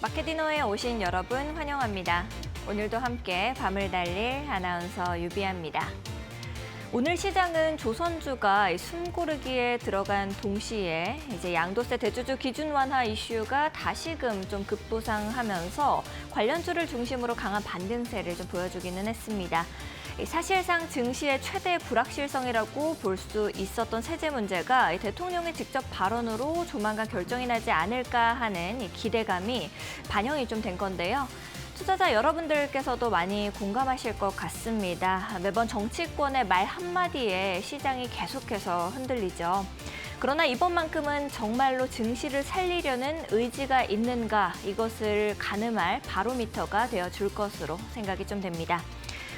마켓디너에 오신 여러분 환영합니다. 오늘도 함께 밤을 달릴 아나운서 유비아입니다. 오늘 시장은 조선주가 숨고르기에 들어간 동시에 이제 양도세 대주주 기준 완화 이슈가 다시금 좀 급부상하면서 관련주를 중심으로 강한 반등세를 좀 보여주기는 했습니다. 사실상 증시의 최대 불확실성이라고 볼 수 있었던 세제 문제가 대통령의 직접 발언으로 조만간 결정이 나지 않을까 하는 기대감이 반영이 좀 된 건데요. 투자자 여러분들께서도 많이 공감하실 것 같습니다. 매번 정치권의 말 한마디에 시장이 계속해서 흔들리죠. 그러나 이번만큼은 정말로 증시를 살리려는 의지가 있는가, 이것을 가늠할 바로미터가 되어줄 것으로 생각이 좀 됩니다.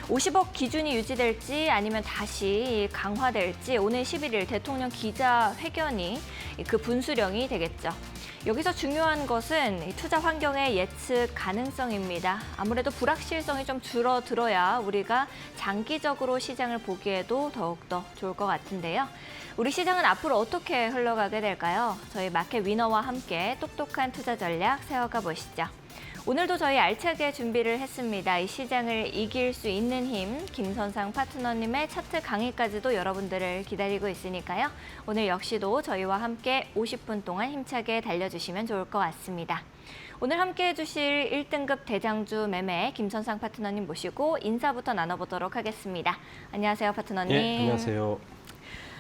50억 기준이 유지될지 아니면 다시 강화될지 오늘 11일 대통령 기자회견이 그 분수령이 되겠죠. 여기서 중요한 것은 투자 환경의 예측 가능성입니다. 아무래도 불확실성이 좀 줄어들어야 우리가 장기적으로 시장을 보기에도 더욱더 좋을 것 같은데요. 우리 시장은 앞으로 어떻게 흘러가게 될까요? 저희 마켓 위너와 함께 똑똑한 투자 전략 세워가 보시죠. 오늘도 저희 알차게 준비를 했습니다. 이 시장을 이길 수 있는 힘, 김선상 파트너님의 차트 강의까지도 여러분들을 기다리고 있으니까요. 오늘 역시도 저희와 함께 50분 동안 힘차게 달려주시면 좋을 것 같습니다. 오늘 함께 해주실 1등급 대장주 매매 김선상 파트너님 모시고 인사부터 나눠보도록 하겠습니다. 안녕하세요, 파트너님. 네, 안녕하세요.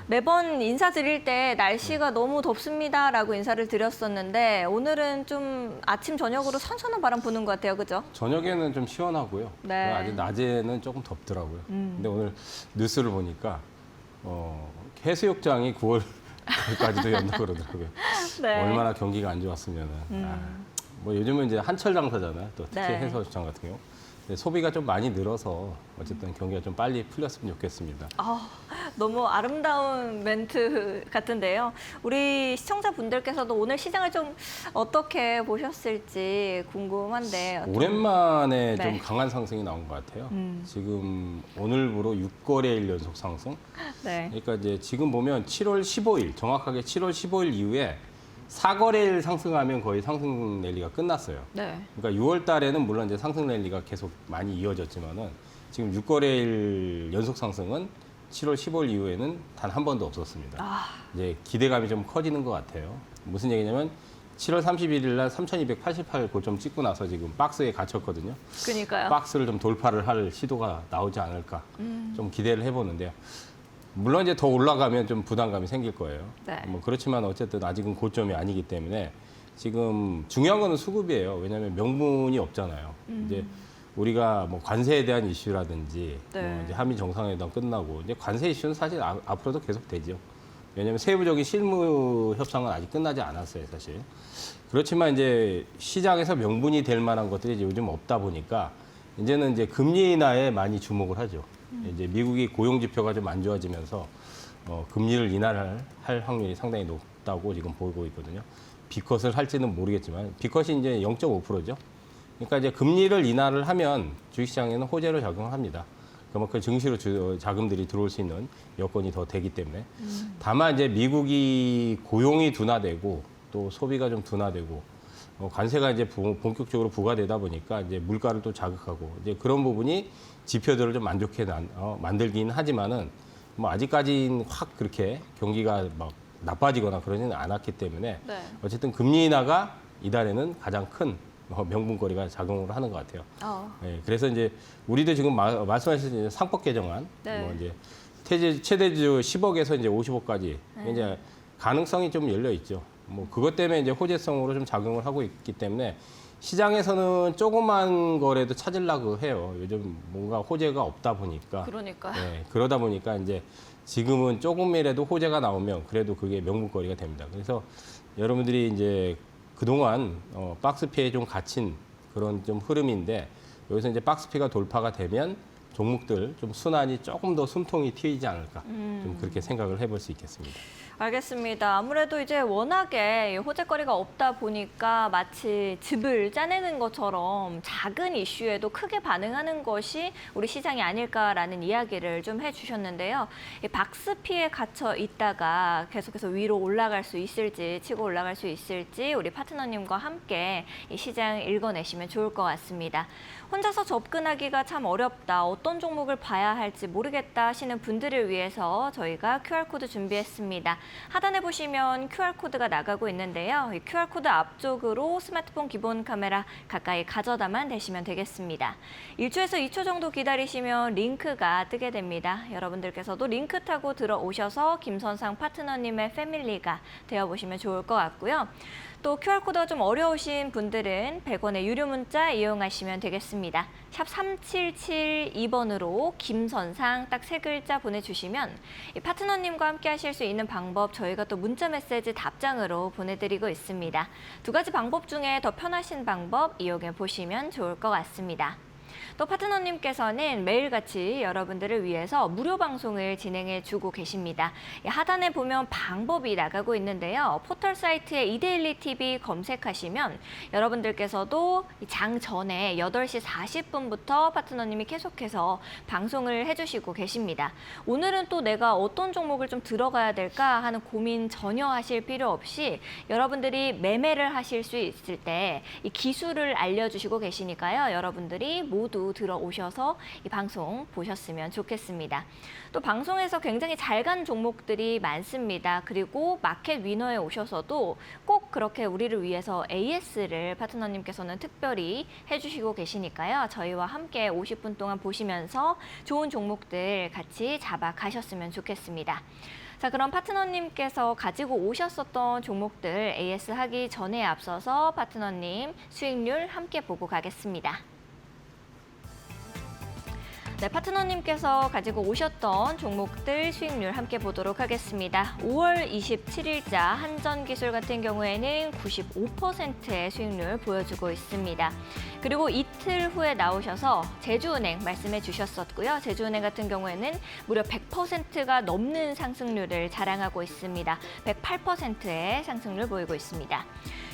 매번 인사드릴 때 날씨가 너무 덥습니다라고 인사를 드렸었는데 오늘은 좀 아침, 저녁으로 선선한 바람 부는 것 같아요. 그죠? 저녁에는 좀 시원하고요. 네. 아직 낮에는 조금 덥더라고요. 근데 오늘 뉴스를 보니까 해수욕장이 9월까지도 연다고 그러더라고요. 네. 얼마나 경기가 안 좋았으면은. 뭐 요즘은 이제 한철 장사잖아요. 또 특히 네. 해수욕장 같은 경우. 소비가 좀 많이 늘어서 어쨌든 경기가 좀 빨리 풀렸으면 좋겠습니다. 너무 아름다운 멘트 같은데요. 우리 시청자분들께서도 오늘 시장을 좀 어떻게 보셨을지 궁금한데. 오랜만에 네. 좀 강한 상승이 나온 것 같아요. 지금 오늘부로 6거래일 연속 상승. 네. 그러니까 이제 지금 보면 7월 15일, 정확하게 7월 15일 이후에 4거래일 상승하면 거의 상승 랠리가 끝났어요. 네. 그러니까 6월 달에는 물론 이제 상승 랠리가 계속 많이 이어졌지만은 지금 6거래일 연속 상승은 7월 15일 이후에는 단 한 번도 없었습니다. 이제 기대감이 좀 커지는 것 같아요. 무슨 얘기냐면 7월 31일 날 3,288 고점 찍고 나서 지금 박스에 갇혔거든요. 그러니까요. 박스를 좀 돌파를 할 시도가 나오지 않을까 좀 기대를 해보는데요. 물론 이제 더 올라가면 좀 부담감이 생길 거예요. 네. 뭐 그렇지만 어쨌든 아직은 고점이 아니기 때문에 지금 중요한 거는 수급이에요. 왜냐하면 명분이 없잖아요. 이제 우리가 뭐 관세에 대한 이슈라든지 네. 뭐 이제 한미 정상회담 끝나고 이제 관세 이슈는 사실 앞으로도 계속 되죠. 왜냐하면 세부적인 실무 협상은 아직 끝나지 않았어요, 사실. 그렇지만 이제 시장에서 명분이 될 만한 것들이 이제 요즘 없다 보니까 이제는 이제 금리 인하에 많이 주목을 하죠. 이제 미국이 고용 지표가 좀 안 좋아지면서 금리를 인하할 확률이 상당히 높다고 지금 보이고 있거든요. B컷을 할지는 모르겠지만 B컷이 이제 0.5%죠. 그러니까 이제 금리를 인하를 하면 주식시장에는 호재로 작용합니다. 그만큼 증시로 자금들이 들어올 수 있는 여건이 더 되기 때문에. 다만 이제 미국이 고용이 둔화되고 또 소비가 좀 둔화되고 관세가 이제 본격적으로 부과되다 보니까 이제 물가를 또 자극하고 이제 그런 부분이 지표들을 좀 안 좋게 만들긴 하지만은 뭐 아직까지는 확 그렇게 경기가 막 나빠지거나 그러지는 않았기 때문에 네. 어쨌든 금리 인하가 이달에는 가장 큰 명분거리가 작용을 하는 것 같아요. 네, 그래서 이제 우리도 지금 말씀하신 상법 개정안, 네. 뭐 이제 최대주 10억에서 이제 50억까지 이제 가능성이 좀 열려 있죠. 뭐 그것 때문에 이제 호재성으로 좀 작용을 하고 있기 때문에 시장에서는 조그만 거래도 찾으려고 해요. 요즘 뭔가 호재가 없다 보니까. 그러니까요. 네, 그러다 보니까 이제 지금은 조금이라도 호재가 나오면 그래도 그게 명분거리가 됩니다. 그래서 여러분들이 이제 그동안 박스피에 좀 갇힌 그런 좀 흐름인데 여기서 이제 박스피가 돌파가 되면 종목들 좀 순환이 조금 더 숨통이 트이지 않을까 좀 그렇게 생각을 해볼 수 있겠습니다. 알겠습니다. 아무래도 이제 워낙에 호재거리가 없다 보니까 마치 즙을 짜내는 것처럼 작은 이슈에도 크게 반응하는 것이 우리 시장이 아닐까라는 이야기를 좀 해주셨는데요. 이 박스피에 갇혀 있다가 계속해서 위로 올라갈 수 있을지, 치고 올라갈 수 있을지 우리 파트너님과 함께 이 시장 읽어내시면 좋을 것 같습니다. 혼자서 접근하기가 참 어렵다, 어떤 종목을 봐야 할지 모르겠다 하시는 분들을 위해서 저희가 QR코드 준비했습니다. 하단에 보시면 QR코드가 나가고 있는데요. 이 QR코드 앞쪽으로 스마트폰 기본 카메라 가까이 가져다만 대시면 되겠습니다. 1초에서 2초 정도 기다리시면 링크가 뜨게 됩니다. 여러분들께서도 링크 타고 들어오셔서 김선상 파트너님의 패밀리가 되어보시면 좋을 것 같고요. 또 QR코드가 좀 어려우신 분들은 100원의 유료 문자 이용하시면 되겠습니다. 샵 3772번으로 김선상 딱 3글자 보내주시면 이 파트너님과 함께 하실 수 있는 방법 저희가 또 문자 메시지 답장으로 보내드리고 있습니다. 2가지 방법 중에 더 편하신 방법 이용해 보시면 좋을 것 같습니다. 또 파트너님께서는 매일같이 여러분들을 위해서 무료 방송을 진행해주고 계십니다. 하단에 보면 방법이 나가고 있는데요. 포털 사이트에 이데일리 TV 검색하시면 여러분들께서도 장 전에 8시 40분부터 파트너님이 계속해서 방송을 해주시고 계십니다. 오늘은 또 내가 어떤 종목을 좀 들어가야 될까 하는 고민 전혀 하실 필요 없이 여러분들이 매매를 하실 수 있을 때 이 기술을 알려주시고 계시니까요. 여러분들이 모두 들어오셔서 이 방송 보셨으면 좋겠습니다. 또 방송에서 굉장히 잘 간 종목들이 많습니다. 그리고 마켓 위너에 오셔서도 꼭 그렇게 우리를 위해서 AS를 파트너님께서는 특별히 해주시고 계시니까요. 저희와 함께 50분 동안 보시면서 좋은 종목들 같이 잡아 가셨으면 좋겠습니다. 자, 그럼 파트너님께서 가지고 오셨었던 종목들 AS 하기 전에 앞서서 파트너님 수익률 함께 보고 가겠습니다. 네, 파트너님께서 가지고 오셨던 종목들 수익률 함께 보도록 하겠습니다. 5월 27일자 한전기술 같은 경우에는 95%의 수익률 보여주고 있습니다. 그리고 이틀 후에 나오셔서 제주은행 말씀해 주셨었고요. 제주은행 같은 경우에는 무려 100%가 넘는 상승률을 자랑하고 있습니다. 108%의 상승률 보이고 있습니다.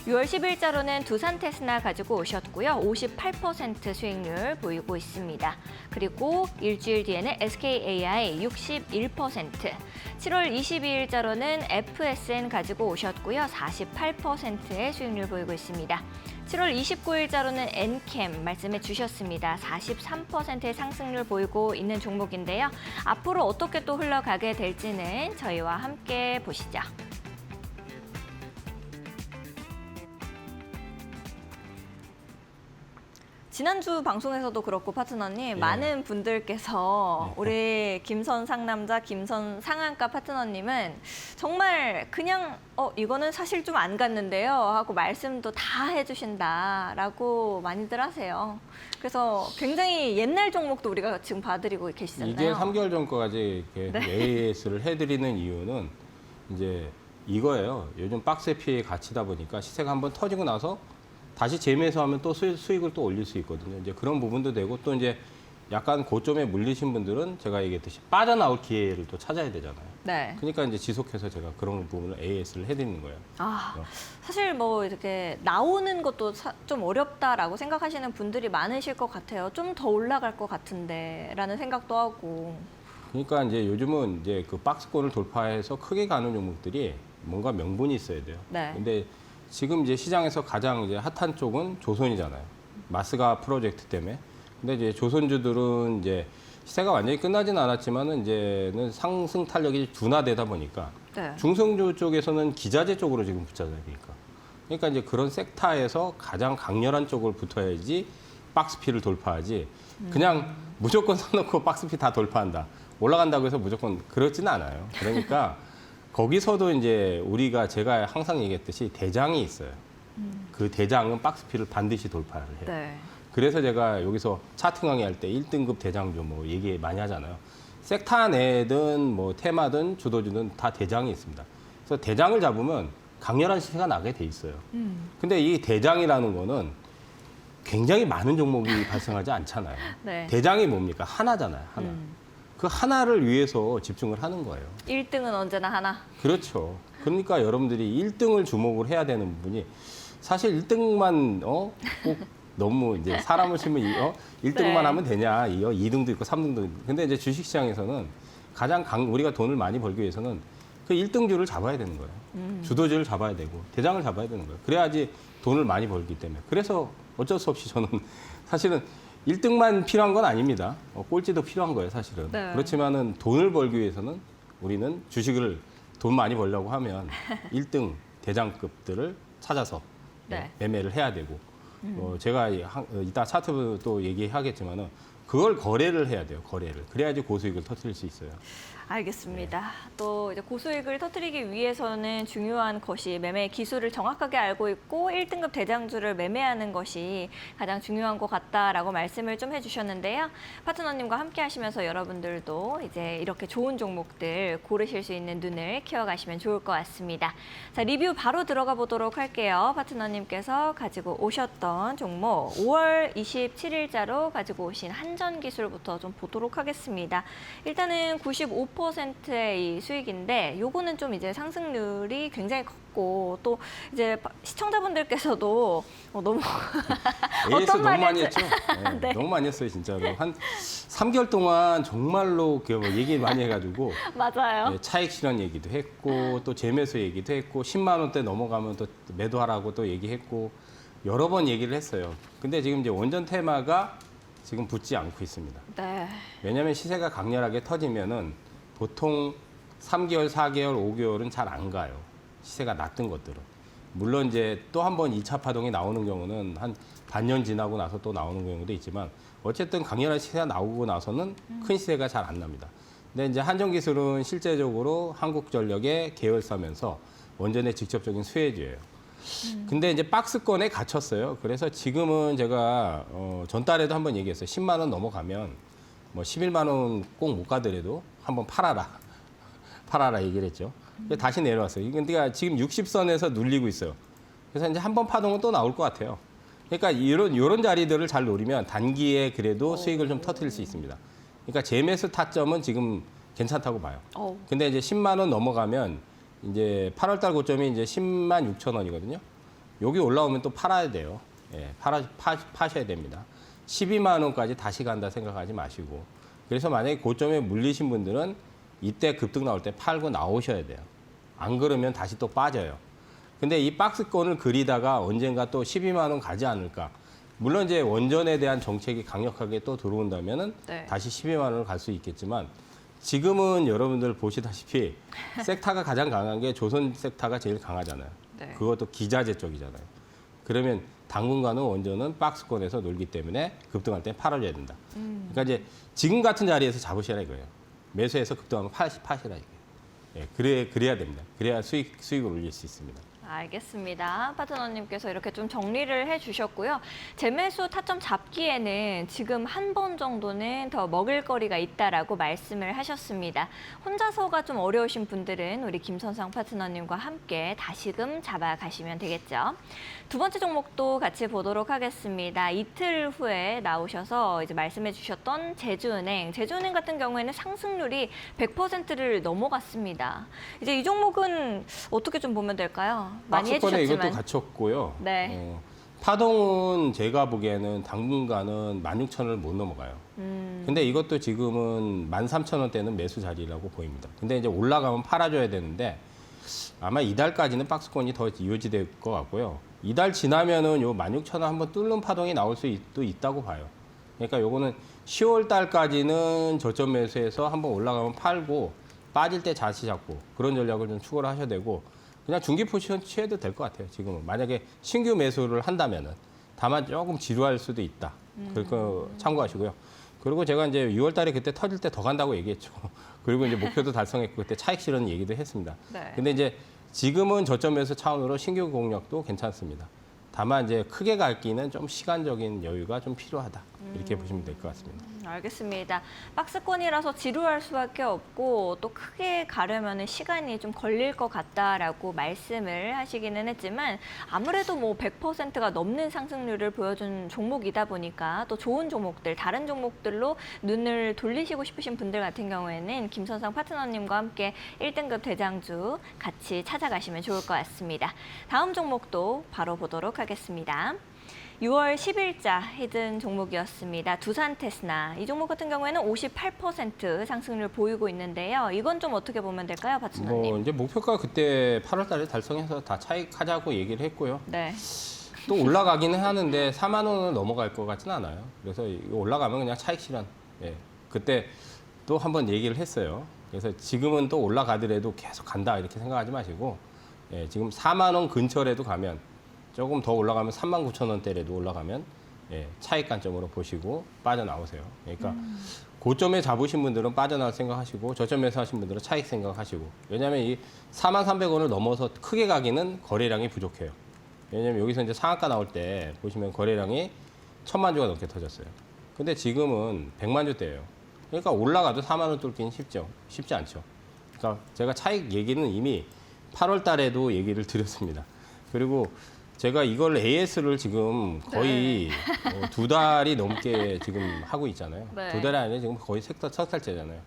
6월 10일자로는 두산테스나 가지고 오셨고요. 58% 수익률 보이고 있습니다. 그리고 일주일 뒤에는 SKAI 61%, 7월 22일자로는 FSN 가지고 오셨고요. 48%의 수익률 보이고 있습니다. 7월 29일자로는 엔캠 말씀해 주셨습니다. 43%의 상승률 보이고 있는 종목인데요. 앞으로 어떻게 또 흘러가게 될지는 저희와 함께 보시죠. 지난주 방송에서도 그렇고 파트너님 많은 분들께서 우리 김선 상남자, 김선 상한가 파트너님은 정말 그냥 이거는 사실 좀 안 갔는데요 하고 말씀도 다 해주신다라고 많이들 하세요. 그래서 굉장히 옛날 종목도 우리가 지금 봐드리고 계시잖아요. 이게 3개월 전까지 이렇게 AS를 해드리는 이유는 이제 이거예요. 요즘 박스에 피해 갇히다 보니까 시세가 한번 터지고 나서 다시 재매수하면 또 수익을 또 올릴 수 있거든요. 이제 그런 부분도 되고 또 이제 약간 고점에 물리신 분들은 제가 얘기했듯이 빠져나올 기회를 또 찾아야 되잖아요. 네. 그러니까 이제 지속해서 제가 그런 부분을 AS를 해드리는 거예요. 사실 뭐 이렇게 나오는 것도 좀 어렵다라고 생각하시는 분들이 많으실 것 같아요. 좀 더 올라갈 것 같은데라는 생각도 하고. 그러니까 이제 요즘은 이제 그 박스권을 돌파해서 크게 가는 종목들이 뭔가 명분이 있어야 돼요. 네. 근데 지금 이제 시장에서 가장 이제 핫한 쪽은 조선이잖아요. 마스가 프로젝트 때문에. 근데 이제 조선주들은 이제 시세가 완전히 끝나지는 않았지만은 이제는 상승 탄력이 둔화되다 보니까 중성주 쪽에서는 기자재 쪽으로 지금 붙여야 되니까. 그러니까 이제 그런 섹터에서 가장 강렬한 쪽을 붙어야지 박스피를 돌파하지. 그냥 무조건 사놓고 박스피 다 돌파한다. 올라간다고 해서 무조건 그렇지는 않아요. 그러니까 거기서도 이제 제가 항상 얘기했듯이 대장이 있어요. 그 대장은 박스피를 반드시 돌파를 해요. 네. 그래서 제가 여기서 차트 강의할 때 1등급 대장주 뭐 얘기 많이 하잖아요. 섹터 내든 뭐 테마든 주도주든 다 대장이 있습니다. 그래서 대장을 잡으면 강렬한 시세가 나게 돼 있어요. 근데 이 대장이라는 거는 굉장히 많은 종목이 발생하지 않잖아요. 네. 대장이 뭡니까? 하나잖아요. 하나. 그 하나를 위해서 집중을 하는 거예요. 1등은 언제나 하나. 그렇죠. 그러니까 여러분들이 1등을 주목을 해야 되는 부분이 사실 1등만 꼭 너무 이제 사람을 치면 1등만 네. 하면 되냐? 2등도 있고 3등도 있고. 근데 이제 주식시장에서는 가장 우리가 돈을 많이 벌기 위해서는 그 1등주를 잡아야 되는 거예요. 주도주를 잡아야 되고 대장을 잡아야 되는 거예요. 그래야지 돈을 많이 벌기 때문에. 그래서 어쩔 수 없이 저는 사실은 1등만 필요한 건 아닙니다. 꼴찌도 필요한 거예요, 사실은. 네. 그렇지만은 돈을 벌기 위해서는 우리는 주식을 돈 많이 벌려고 하면 1등 대장급들을 찾아서 네. 매매를 해야 되고 제가 이따 차트 또 얘기하겠지만은 그걸 거래를 해야 돼요. 거래를. 그래야지 고수익을 터뜨릴 수 있어요. 알겠습니다. 또 이제 고수익을 터뜨리기 위해서는 중요한 것이 매매 기술을 정확하게 알고 있고 1등급 대장주를 매매하는 것이 가장 중요한 것 같다라고 말씀을 좀 해주셨는데요. 파트너님과 함께 하시면서 여러분들도 이제 이렇게 좋은 종목들 고르실 수 있는 눈을 키워가시면 좋을 것 같습니다. 자, 리뷰 바로 들어가 보도록 할게요. 파트너님께서 가지고 오셨던 종목 5월 27일자로 가지고 오신 한전기술부터 좀 보도록 하겠습니다. 일단은 95%의 이 수익인데 요거는 좀 이제 상승률이 굉장히 컸고 또 이제 시청자분들께서도 너무 AS 어떤 너무 많이 말인지 했죠. 네, 네. 너무 많이 했어요, 진짜로. 한 3개월 동안 정말로 얘기 많이 해가지고 맞아요. 네, 차익 실현 얘기도 했고 또 재매수 얘기도 했고 10만 원대 넘어가면 또 매도하라고 또 얘기했고 여러 번 얘기를 했어요. 근데 지금 이제 원전 테마가 지금 붙지 않고 있습니다. 네. 왜냐하면 시세가 강렬하게 터지면은 보통 3개월, 4개월, 5개월은 잘 안 가요. 시세가 낮던 것들은. 물론 이제 또 한 번 2차 파동이 나오는 경우는 한 반년 지나고 나서 또 나오는 경우도 있지만 어쨌든 강렬한 시세가 나오고 나서는 큰 시세가 잘 안 납니다. 근데 이제 한전기술은 실제적으로 한국전력의 계열사면서 원전의 직접적인 수혜주예요. 근데 이제 박스권에 갇혔어요. 그래서 지금은 제가 전달에도 한번 얘기했어요. 10만 원 넘어가면 뭐 11만 원 꼭 못 가더라도 한번 팔아라. 팔아라 얘기를 했죠. 다시 내려왔어요. 근데 지금 60선에서 눌리고 있어요. 그래서 이제 한번 파동은 또 나올 것 같아요. 그러니까 이런 자리들을 잘 노리면 단기에 그래도 수익을 좀 터뜨릴 수 있습니다. 그러니까 재매수 타점은 지금 괜찮다고 봐요. 근데 이제 10만 원 넘어가면 이제 8월 달 고점이 이제 10만 6천 원이거든요. 여기 올라오면 또 팔아야 돼요. 예, 파셔야 됩니다. 12만 원까지 다시 간다 생각하지 마시고. 그래서 만약에 고점에 물리신 분들은 이때 급등 나올 때 팔고 나오셔야 돼요. 안 그러면 다시 또 빠져요. 근데 이 박스권을 그리다가 언젠가 또 12만 원 가지 않을까. 물론 이제 원전에 대한 정책이 강력하게 또 들어온다면은 네. 다시 12만 원을 갈 수 있겠지만 지금은 여러분들 보시다시피 섹터가 가장 강한 게 조선 섹터가 제일 강하잖아요. 네. 그것도 기자재 쪽이잖아요. 그러면 당분간은 원전은 박스권에서 놀기 때문에 급등할 때 팔아줘야 된다. 그러니까 이제 지금 같은 자리에서 잡으시라 이거예요. 매수해서 급등하면 파시라 이거예요. 예, 그래야 됩니다. 그래야 수익을 올릴 수 있습니다. 알겠습니다. 파트너님께서 이렇게 좀 정리를 해주셨고요. 재매수 타점 잡기에는 지금 한 번 정도는 더 먹을 거리가 있다라고 말씀을 하셨습니다. 혼자서가 좀 어려우신 분들은 우리 김선상 파트너님과 함께 다시금 잡아가시면 되겠죠. 두 번째 종목도 같이 보도록 하겠습니다. 이틀 후에 나오셔서 이제 말씀해 주셨던 제주은행. 제주은행 같은 경우에는 상승률이 100%를 넘어갔습니다. 이제 이 종목은 어떻게 좀 보면 될까요? 많이 박스권에 해주셨지만. 이것도 갇혔고요. 네. 파동은 제가 보기에는 당분간은 16,000원을 못 넘어가요. 근데 이것도 지금은 13,000원대는 매수 자리라고 보입니다. 근데 이제 올라가면 팔아줘야 되는데 아마 이달까지는 박스권이 더 유지될 것 같고요. 이달 지나면은 요 16,000원 한번 뚫는 파동이 나올 수도 있다고 봐요. 그러니까 요거는 10월 달까지는 저점 매수해서 한번 올라가면 팔고 빠질 때 다시 잡고 그런 전략을 좀 추구를 하셔야 되고 그냥 중기 포지션 취해도 될 것 같아요. 지금은 만약에 신규 매수를 한다면은 다만 조금 지루할 수도 있다. 그러니까 참고하시고요. 그리고 제가 이제 6월달에 그때 터질 때 더 간다고 얘기했죠. 그리고 이제 목표도 달성했고 그때 차익 실현 얘기도 했습니다. 네. 근데 이제 지금은 저점 매수 차원으로 신규 공략도 괜찮습니다. 다만 이제 크게 갈기는 좀 시간적인 여유가 좀 필요하다. 이렇게 보시면 될 것 같습니다. 알겠습니다. 박스권이라서 지루할 수밖에 없고 또 크게 가려면 시간이 좀 걸릴 것 같다라고 말씀을 하시기는 했지만 아무래도 뭐 100%가 넘는 상승률을 보여준 종목이다 보니까 또 좋은 종목들, 다른 종목들로 눈을 돌리시고 싶으신 분들 같은 경우에는 김선상 파트너님과 함께 1등급 대장주 같이 찾아가시면 좋을 것 같습니다. 다음 종목도 바로 보도록 하겠습니다. 6월 10일자 히든 종목이었습니다. 두산 테스나. 이 종목 같은 경우에는 58% 상승률 보이고 있는데요. 이건 좀 어떻게 보면 될까요, 박준호님? 이제 목표가 그때 8월 달에 달성해서 다 차익하자고 얘기를 했고요. 네. 또 올라가기는 하는데 4만 원은 넘어갈 것 같지는 않아요. 그래서 이거 올라가면 그냥 차익 실현. 예. 그때 또 한번 얘기를 했어요. 그래서 지금은 또 올라가더라도 계속 간다 이렇게 생각하지 마시고 예, 지금 4만 원 근처라도 가면 조금 더 올라가면 39,000원대라도 올라가면 예, 차익 관점으로 보시고 빠져나오세요. 그러니까 고점에 잡으신 분들은 빠져나올 생각하시고 저점에서 하신 분들은 차익 생각하시고 왜냐하면 이 43,300원을 넘어서 크게 가기는 거래량이 부족해요. 왜냐하면 여기서 이제 상한가 나올 때 보시면 거래량이 1,000만 주가 넘게 터졌어요. 근데 지금은 100만 주대예요. 그러니까 올라가도 4만 원 뚫기는 쉽지 않죠. 그러니까 제가 차익 얘기는 이미 8월 달에도 얘기를 드렸습니다. 그리고 제가 이걸 AS를 지금 거의 네. 2달이 넘게 지금 하고 있잖아요. 네. 2달이 아니라 지금 거의 석 달째잖아요.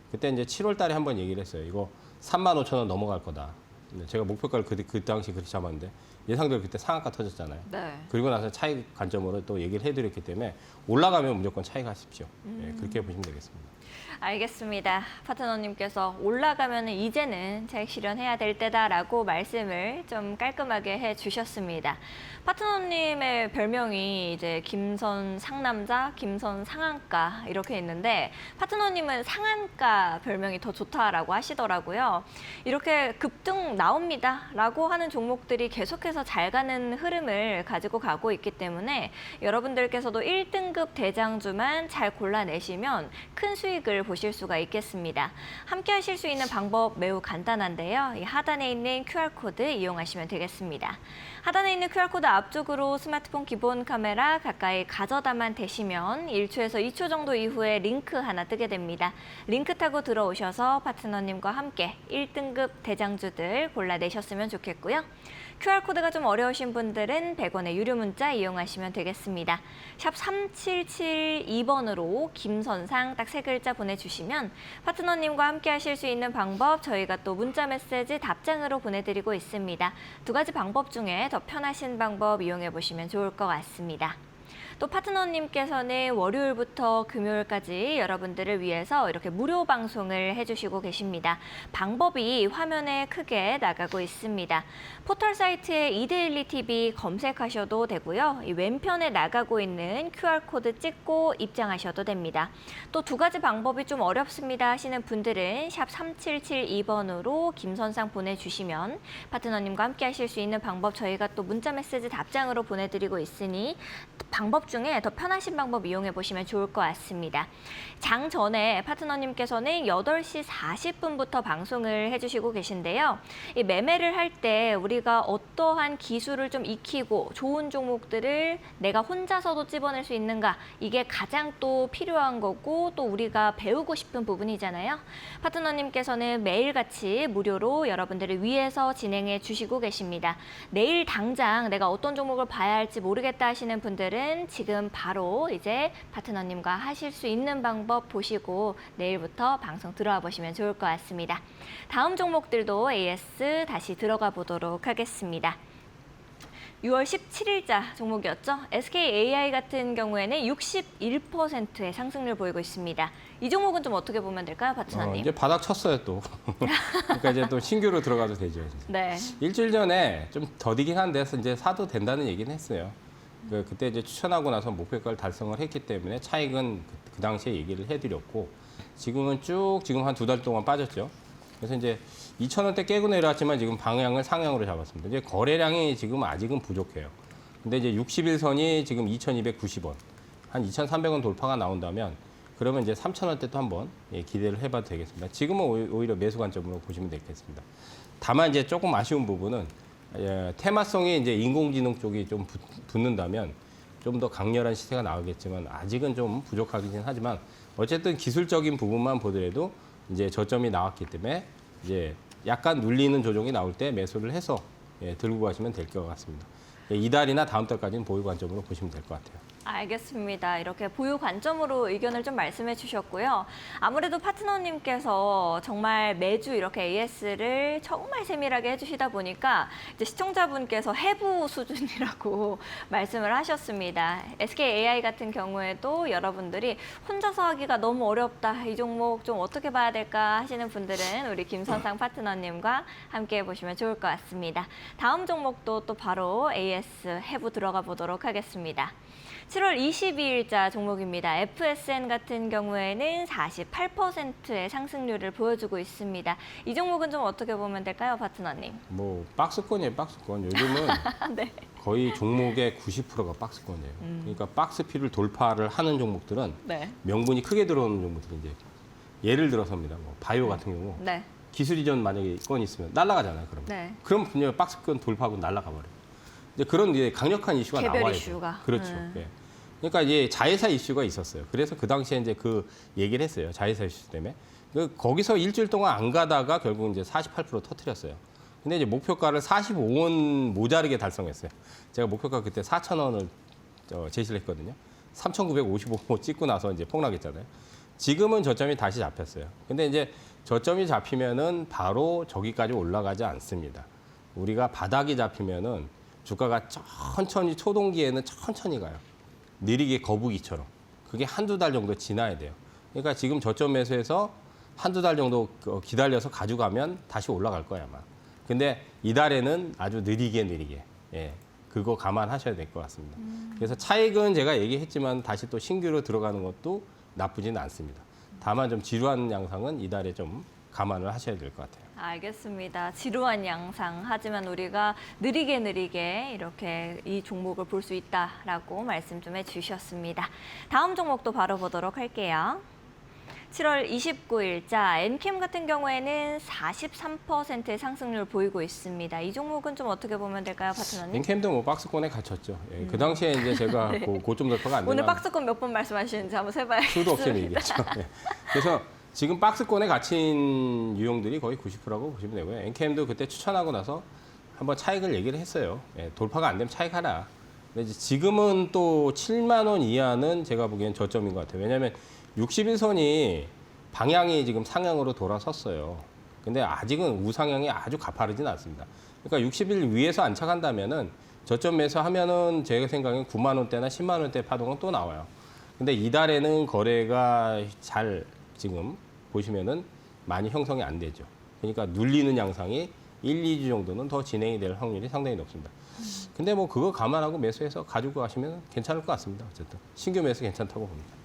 그때 이제 7월 달에 한번 얘기를 했어요. 이거 35,000원 넘어갈 거다. 근데 제가 목표가를 그 당시 그렇게 잡았는데 예상대로 그때 상한가 터졌잖아요. 네. 그리고 나서 차익 관점으로 또 얘기를 해드렸기 때문에 올라가면 무조건 차익하십시오. 예, 그렇게 보시면 되겠습니다. 알겠습니다. 파트너님께서 올라가면 이제는 차익 실현해야 될 때다라고 말씀을 좀 깔끔하게 해주셨습니다. 파트너님의 별명이 이제 김선 상남자, 김선 상한가 이렇게 있는데 파트너님은 상한가 별명이 더 좋다라고 하시더라고요. 이렇게 급등 나옵니다라고 하는 종목들이 계속해서 잘 가는 흐름을 가지고 가고 있기 때문에 여러분들께서도 1등급 대장주만 잘 골라내시면 큰 수익을 보실 수가 있겠습니다. 함께 하실 수 있는 방법 매우 간단한데요. 이 하단에 있는 QR코드 이용하시면 되겠습니다. 하단에 있는 QR코드 앞쪽으로 스마트폰 기본 카메라 가까이 가져다만 대시면 1초에서 2초 정도 이후에 링크 하나 뜨게 됩니다. 링크 타고 들어오셔서 파트너님과 함께 1등급 대장주들 골라내셨으면 좋겠고요. QR코드가 좀 어려우신 분들은 100원의 유료 문자 이용하시면 되겠습니다. 샵 3772번으로 김선상 딱 3글자 보내주시면 파트너님과 함께 하실 수 있는 방법 저희가 또 문자 메시지 답장으로 보내드리고 있습니다. 2가지 방법 중에 더 편하신 방법 이용해 보시면 좋을 것 같습니다. 또 파트너님께서는 월요일부터 금요일까지 여러분들을 위해서 이렇게 무료 방송을 해주시고 계십니다. 방법이 화면에 크게 나가고 있습니다. 포털 사이트에 이데일리 TV 검색하셔도 되고요. 이 왼편에 나가고 있는 QR코드 찍고 입장하셔도 됩니다. 또 2가지 방법이 좀 어렵습니다 하시는 분들은 샵 3772번으로 김선상 보내주시면 파트너님과 함께 하실 수 있는 방법 저희가 또 문자 메시지 답장으로 보내드리고 있으니 방법 중에 더 편하신 방법 이용해 보시면 좋을 것 같습니다. 장 전에 파트너님께서는 8시 40분부터 방송을 해주시고 계신데요. 이 매매를 할 때 우리가 어떠한 기술을 좀 익히고 좋은 종목들을 내가 혼자서도 집어낼 수 있는가 이게 가장 또 필요한 거고 또 우리가 배우고 싶은 부분이잖아요. 파트너님께서는 매일같이 무료로 여러분들을 위해서 진행해 주시고 계십니다. 내일 당장 내가 어떤 종목을 봐야 할지 모르겠다 하시는 분들은 지금 바로 이제 파트너님과 하실 수 있는 방법 보시고 내일부터 방송 들어와 보시면 좋을 것 같습니다. 다음 종목들도 AS 다시 들어가 보도록 하겠습니다. 6월 17일자 종목이었죠. SKAI 같은 경우에는 61%의 상승률 보이고 있습니다. 이 종목은 좀 어떻게 보면 될까요, 파트너님? 이제 바닥 쳤어요 또. 그러니까 이제 또 신규로 들어가도 되죠. 이제. 네. 일주일 전에 좀 더디긴 한데 이제 사도 된다는 얘기는 했어요. 그때 이제 추천하고 나서 목표가를 달성을 했기 때문에 차익은 그 당시에 얘기를 해드렸고 지금은 쭉 지금 한 2달 동안 빠졌죠. 그래서 이제 2,000원대 깨고 내려왔지만 지금 방향을 상향으로 잡았습니다. 이제 거래량이 지금 아직은 부족해요. 근데 이제 60일선이 지금 2,290원, 한 2,300원 돌파가 나온다면 그러면 이제 3,000원대 또 한번 기대를 해봐도 되겠습니다. 지금은 오히려 매수 관점으로 보시면 되겠습니다. 다만 이제 조금 아쉬운 부분은 테마성이 이제 인공지능 쪽이 좀 붙는다면 좀 더 강렬한 시세가 나오겠지만 아직은 좀 부족하긴 하지만 어쨌든 기술적인 부분만 보더라도 이제 저점이 나왔기 때문에 이제 약간 눌리는 조정이 나올 때 매수를 해서 들고 가시면 될 것 같습니다. 이달이나 다음 달까지는 보유 관점으로 보시면 될 것 같아요. 알겠습니다. 이렇게 보유 관점으로 의견을 좀 말씀해 주셨고요. 아무래도 파트너님께서 정말 매주 이렇게 AS를 정말 세밀하게 해주시다 보니까 이제 시청자분께서 해부 수준이라고 말씀을 하셨습니다. SKAI 같은 경우에도 여러분들이 혼자서 하기가 너무 어렵다. 이 종목 좀 어떻게 봐야 될까 하시는 분들은 우리 김선상 파트너님과 함께 해보시면 좋을 것 같습니다. 다음 종목도 또 바로 AS 해부 들어가 보도록 하겠습니다. 7월 22일자 종목입니다. FSN 같은 경우에는 48%의 상승률을 보여주고 있습니다. 이 종목은 좀 어떻게 보면 될까요, 파트너님? 뭐 박스권이에요, 박스권. 요즘은 네. 거의 종목의 90%가 박스권이에요. 그러니까 박스피를 돌파를 하는 종목들은 네. 명분이 크게 들어오는 종목들이 이제 예를 들어서입니다. 뭐 바이오 같은 경우 네. 기술 이전 만약에 건이 있으면 날아가잖아요. 그러면. 네. 그럼 분명히 박스권 돌파하고 날아가 버려요. 이제 그런 이제 강력한 이슈가 개별 나와야 이슈가. 돼요. 그렇죠. 예. 그러니까 이제 자회사 이슈가 있었어요. 그래서 그 당시에 이제 그 얘기를 했어요. 자회사 이슈 때문에. 거기서 일주일 동안 안 가다가 결국 이제 48% 터뜨렸어요. 근데 이제 목표가를 45원 모자르게 달성했어요. 제가 목표가 그때 4,000원을 제시를 했거든요. 3,955 찍고 나서 이제 폭락했잖아요. 지금은 저점이 다시 잡혔어요. 근데 이제 저점이 잡히면은 바로 저기까지 올라가지 않습니다. 우리가 바닥이 잡히면은 주가가 천천히 초동기에는 천천히 가요. 느리게 거북이처럼. 그게 한두 달 정도 지나야 돼요. 그러니까 지금 저점 매수해서 한두 달 정도 기다려서 가져가면 다시 올라갈 거야, 아마. 근데 이달에는 아주 느리게, 예, 그거 감안하셔야 될 것 같습니다. 그래서 차익은 제가 얘기했지만 다시 또 신규로 들어가는 것도 나쁘지는 않습니다. 다만 좀 지루한 양상은 이달에 좀 감안을 하셔야 될 것 같아요. 알겠습니다. 지루한 양상. 하지만 우리가 느리게 이렇게 이 종목을 볼 수 있다라고 말씀 좀 해주셨습니다. 다음 종목도 바로 보도록 할게요. 7월 29일자 엔캠 같은 경우에는 43%의 상승률 보이고 있습니다. 이 종목은 좀 어떻게 보면 될까요, 파트너님? 엔캠도 뭐 박스권에 갇혔죠. 예, 그 당시에 이제 제가 네. 고점 돌파가 안 되면 오늘 박스권 몇 번 말씀하시는지 한번 세봐야겠습니다. 수도 없이 얘기했죠. 예. 그래서 지금 박스권에 갇힌 유형들이 거의 90%라고 보시면 되고요. 엔캠도 그때 추천하고 나서 한번 차익을 얘기를 했어요. 예, 돌파가 안 되면 차익하라. 근데 이제 지금은 또 7만 원 이하는 제가 보기엔 저점인 것 같아요. 왜냐하면 61선이 방향이 지금 상향으로 돌아섰어요. 근데 아직은 우상향이 아주 가파르진 않습니다. 그러니까 60일 위에서 안착한다면은 저점 매수하면은 제가 생각엔 9만 원대나 10만 원대 파동은 또 나와요. 근데 이달에는 거래가 잘 지금 보시면은 많이 형성이 안 되죠. 그러니까 눌리는 양상이 1, 2주 정도는 더 진행이 될 확률이 상당히 높습니다. 근데 뭐 그거 감안하고 매수해서 가지고 가시면 괜찮을 것 같습니다. 어쨌든 신규 매수 괜찮다고 봅니다.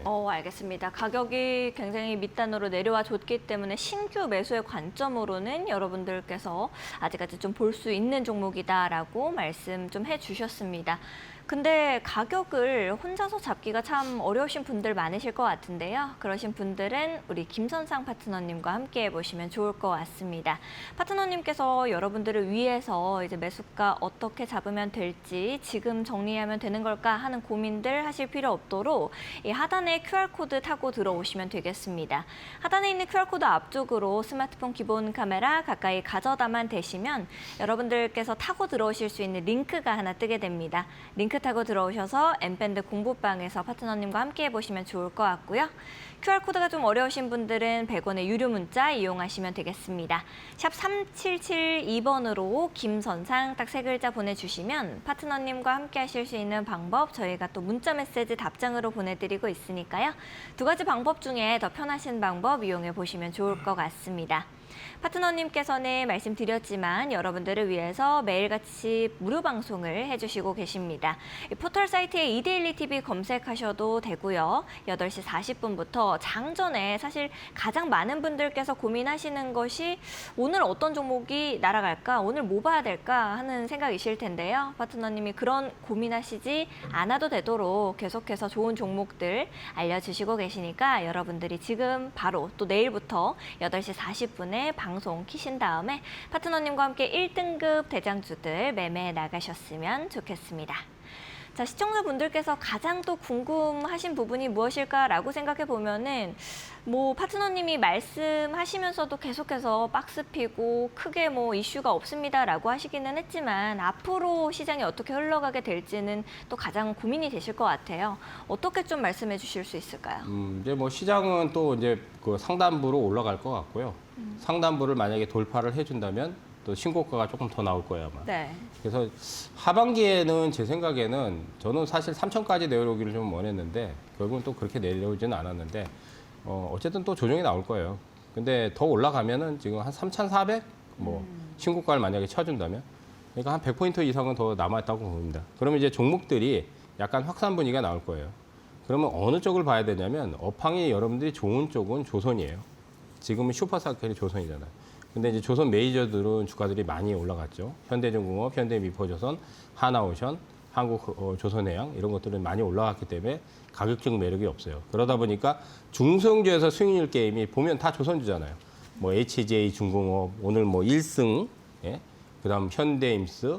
알겠습니다. 가격이 굉장히 밑단으로 내려와 줬기 때문에 신규 매수의 관점으로는 여러분들께서 아직까지 좀 볼 수 있는 종목이다라고 말씀 좀 해주셨습니다. 근데 가격을 혼자서 잡기가 참 어려우신 분들 많으실 것 같은데요. 그러신 분들은 우리 김선상 파트너님과 함께 해보시면 좋을 것 같습니다. 파트너님께서 여러분들을 위해서 이제 매수가 어떻게 잡으면 될지 지금 정리하면 되는 걸까 하는 고민들 하실 필요 없도록 이 하단에 QR코드 타고 들어오시면 되겠습니다. 하단에 있는 QR코드 앞쪽으로 스마트폰 기본 카메라 가까이 가져다만 대시면 여러분들께서 타고 들어오실 수 있는 링크가 하나 뜨게 됩니다. 링크 타고 들어오셔서 엠밴드 공부방에서 파트너님과 함께 해보시면 좋을 것 같고요. QR코드가 좀 어려우신 분들은 100원의 유료 문자 이용하시면 되겠습니다. 샵 3772번으로 김선상 딱 3글자 보내주시면 파트너님과 함께 하실 수 있는 방법 저희가 또 문자 메시지 답장으로 보내드리고 있으니까요. 2가지 방법 중에 더 편하신 방법 이용해 보시면 좋을 것 같습니다. 파트너님께서는 말씀드렸지만 여러분들을 위해서 매일같이 무료 방송을 해주시고 계십니다. 포털 사이트에 이데일리 TV 검색하셔도 되고요. 8시 40분부터 장전에 사실 가장 많은 분들께서 고민하시는 것이 오늘 어떤 종목이 날아갈까? 오늘 뭐 봐야 될까? 하는 생각이실 텐데요. 파트너님이 그런 고민하시지 않아도 되도록 계속해서 좋은 종목들 알려주시고 계시니까 여러분들이 지금 바로 또 내일부터 8시 40분에 방송 키신 다음에 파트너님과 함께 1등급 대장주들 매매해 나가셨으면 좋겠습니다. 자, 시청자분들께서 가장 또 궁금하신 부분이 무엇일까라고 생각해 보면은 뭐 파트너님이 말씀하시면서도 계속해서 박스 피고 크게 뭐 이슈가 없습니다라고 하시기는 했지만 앞으로 시장이 어떻게 흘러가게 될지는 또 가장 고민이 되실 것 같아요. 어떻게 좀 말씀해 주실 수 있을까요? 이제 뭐 시장은 또 이제 그 상단부로 올라갈 것 같고요. 상단부를 만약에 돌파를 해준다면 또 신고가가 조금 더 나올 거예요, 아마. 네. 그래서 하반기에는 제 생각에는 저는 사실 3천까지 내려오기를 좀 원했는데 결국은 또 그렇게 내려오지는 않았는데 어쨌든 또 조정이 나올 거예요. 근데 더 올라가면은 지금 한 3,400? 뭐 신고가를 만약에 쳐준다면 그러니까 한 100포인트 이상은 더 남아있다고 봅니다. 그러면 이제 종목들이 약간 확산 분위기가 나올 거예요. 그러면 어느 쪽을 봐야 되냐면 업황이 여러분들이 좋은 쪽은 조선이에요. 지금은 슈퍼사클이 조선이잖아요. 근데 이제 조선 메이저들은 주가들이 많이 올라갔죠. 현대중공업, 현대미포조선, 하나오션, 한국조선해양 이런 것들은 많이 올라갔기 때문에 가격적 매력이 없어요. 그러다 보니까 중소형주에서 수익률 게임이 보면 다 조선주잖아요. 뭐 HJ중공업, 오늘 뭐 1승, 예? 그다음 현대임스,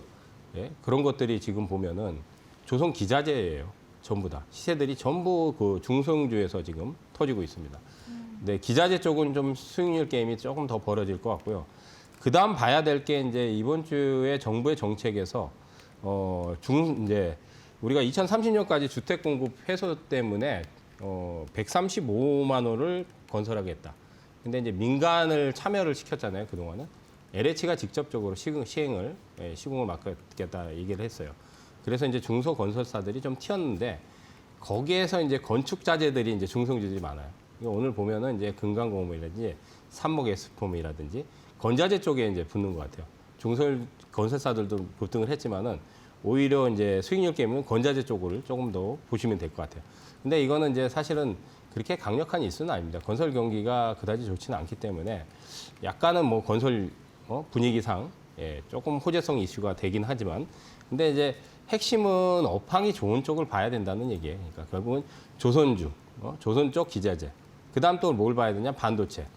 예? 그런 것들이 지금 보면은 조선 기자재예요. 전부 다. 시세들이 전부 그 중소형주에서 지금 터지고 있습니다. 네, 기자재 쪽은 좀 수익률 게임이 조금 더 벌어질 것 같고요. 그 다음 봐야 될 게 이제 이번 주에 정부의 정책에서 이제 우리가 2030년까지 주택 공급 해소 때문에 135만 호를 건설하겠다. 근데 이제 민간을 참여를 시켰잖아요, 그동안은. LH가 직접적으로 시공을 맡겠다 얘기를 했어요. 그래서 이제 중소 건설사들이 좀 튀었는데 거기에서 이제 건축 자재들이 이제 중소주들이 많아요. 오늘 보면은 이제 금강공업이라든지 삼목에스폼이라든지 건자재 쪽에 이제 붙는 것 같아요. 건설사들도 급등을 했지만은 오히려 이제 수익률 게임은 건자재 쪽을 조금 더 보시면 될 것 같아요. 근데 이거는 이제 사실은 그렇게 강력한 이슈는 아닙니다. 건설 경기가 그다지 좋지는 않기 때문에 약간은 뭐 건설 분위기상 조금 호재성 이슈가 되긴 하지만 근데 이제 핵심은 업황이 좋은 쪽을 봐야 된다는 얘기예요. 그러니까 결국은 조선주, 조선 쪽 기자재. 그다음 또 뭘 봐야 되냐? 반도체.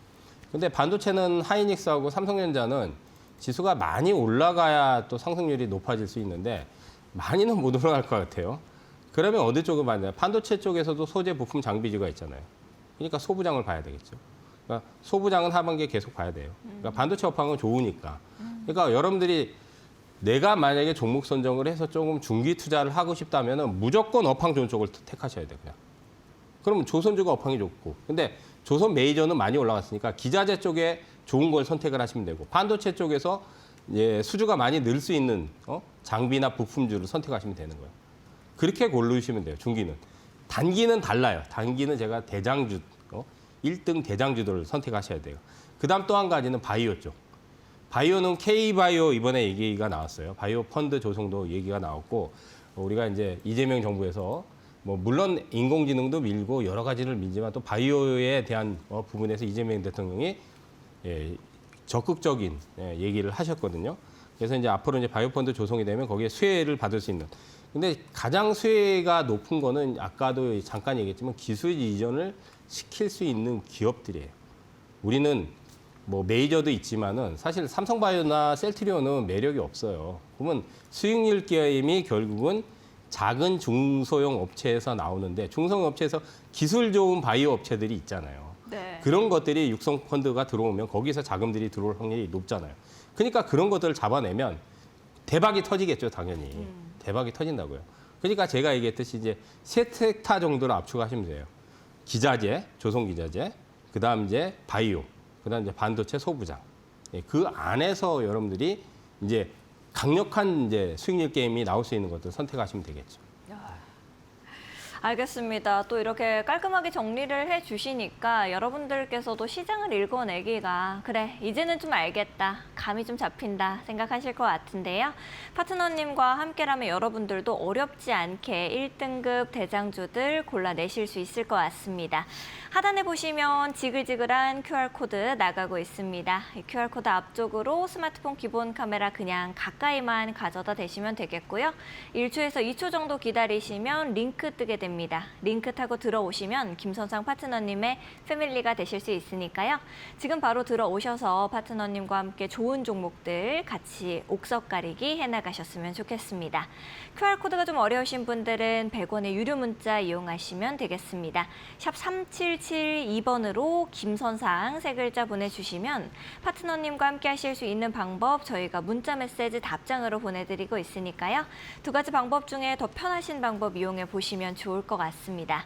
근데 반도체는 하이닉스하고 삼성전자는 지수가 많이 올라가야 또 상승률이 높아질 수 있는데 많이는 못 올라갈 것 같아요. 그러면 어디 쪽을 봐야 되냐? 반도체 쪽에서도 소재 부품 장비주가 있잖아요. 그러니까 소부장을 봐야 되겠죠. 그러니까 소부장은 하반기에 계속 봐야 돼요. 그러니까 반도체 업황은 좋으니까. 그러니까 여러분들이 내가 만약에 종목 선정을 해서 조금 중기 투자를 하고 싶다면 무조건 업황 좋은 쪽을 택하셔야 돼요. 그냥. 그러면 조선주가 업황이 좋고. 근데 조선 메이저는 많이 올라갔으니까 기자재 쪽에 좋은 걸 선택을 하시면 되고 반도체 쪽에서 수주가 많이 늘 수 있는 장비나 부품주를 선택하시면 되는 거예요. 그렇게 고르시면 돼요. 중기는. 단기는 달라요. 단기는 제가 대장주, 1등 대장주들을 선택하셔야 돼요. 그다음 또 한 가지는 바이오 쪽. 바이오는 K바이오 이번에 얘기가 나왔어요. 바이오 펀드 조성도 얘기가 나왔고 우리가 이제 이재명 정부에서 뭐 물론 인공지능도 밀고 여러 가지를 밀지만 또 바이오에 대한 부분에서 이재명 대통령이 적극적인 얘기를 하셨거든요. 그래서 이제 앞으로 이제 바이오 펀드 조성이 되면 거기에 수혜를 받을 수 있는. 근데 가장 수혜가 높은 거는 아까도 잠깐 얘기했지만 기술 이전을 시킬 수 있는 기업들이에요. 우리는 뭐 메이저도 있지만은 사실 삼성바이오나 셀트리온은 매력이 없어요. 그러면 수익률 게임이 결국은 작은 중소형 업체에서 나오는데 중소형 업체에서 기술 좋은 바이오 업체들이 있잖아요. 네. 그런 것들이 육성 펀드가 들어오면 거기서 자금들이 들어올 확률이 높잖아요. 그러니까 그런 것들을 잡아내면 대박이 터지겠죠, 당연히. 대박이 터진다고요. 그러니까 제가 얘기했듯이 이제 세 섹터 정도를 압축하시면 돼요. 기자재, 조선 기자재, 그다음 이제 바이오, 그다음 이제 반도체 소부장. 그 안에서 여러분들이 이제 강력한 이제 수익률 게임이 나올 수 있는 것들 선택하시면 되겠죠. 알겠습니다. 또 이렇게 깔끔하게 정리를 해주시니까 여러분들께서도 시장을 읽어내기가 그래 이제는 좀 알겠다, 감이 좀 잡힌다 생각하실 것 같은데요. 파트너님과 함께라면 여러분들도 어렵지 않게 1등급 대장주들 골라내실 수 있을 것 같습니다. 하단에 보시면 지글지글한 QR코드 나가고 있습니다. 이 QR코드 앞쪽으로 스마트폰 기본 카메라 그냥 가까이만 가져다 대시면 되겠고요. 1초에서 2초 정도 기다리시면 링크 뜨게 됩니다. 링크 타고 들어오시면 김선상 파트너님의 패밀리가 되실 수 있으니까요. 지금 바로 들어오셔서 파트너님과 함께 좋은 좋은 종목들 같이 옥석 가리기 해나가셨으면 좋겠습니다. QR코드가 좀 어려우신 분들은 100원의 유료 문자 이용하시면 되겠습니다. 샵 3772번으로 김선상 세 글자 보내주시면 파트너님과 함께 하실 수 있는 방법 저희가 문자 메시지 답장으로 보내드리고 있으니까요. 두 가지 방법 중에 더 편하신 방법 이용해 보시면 좋을 것 같습니다.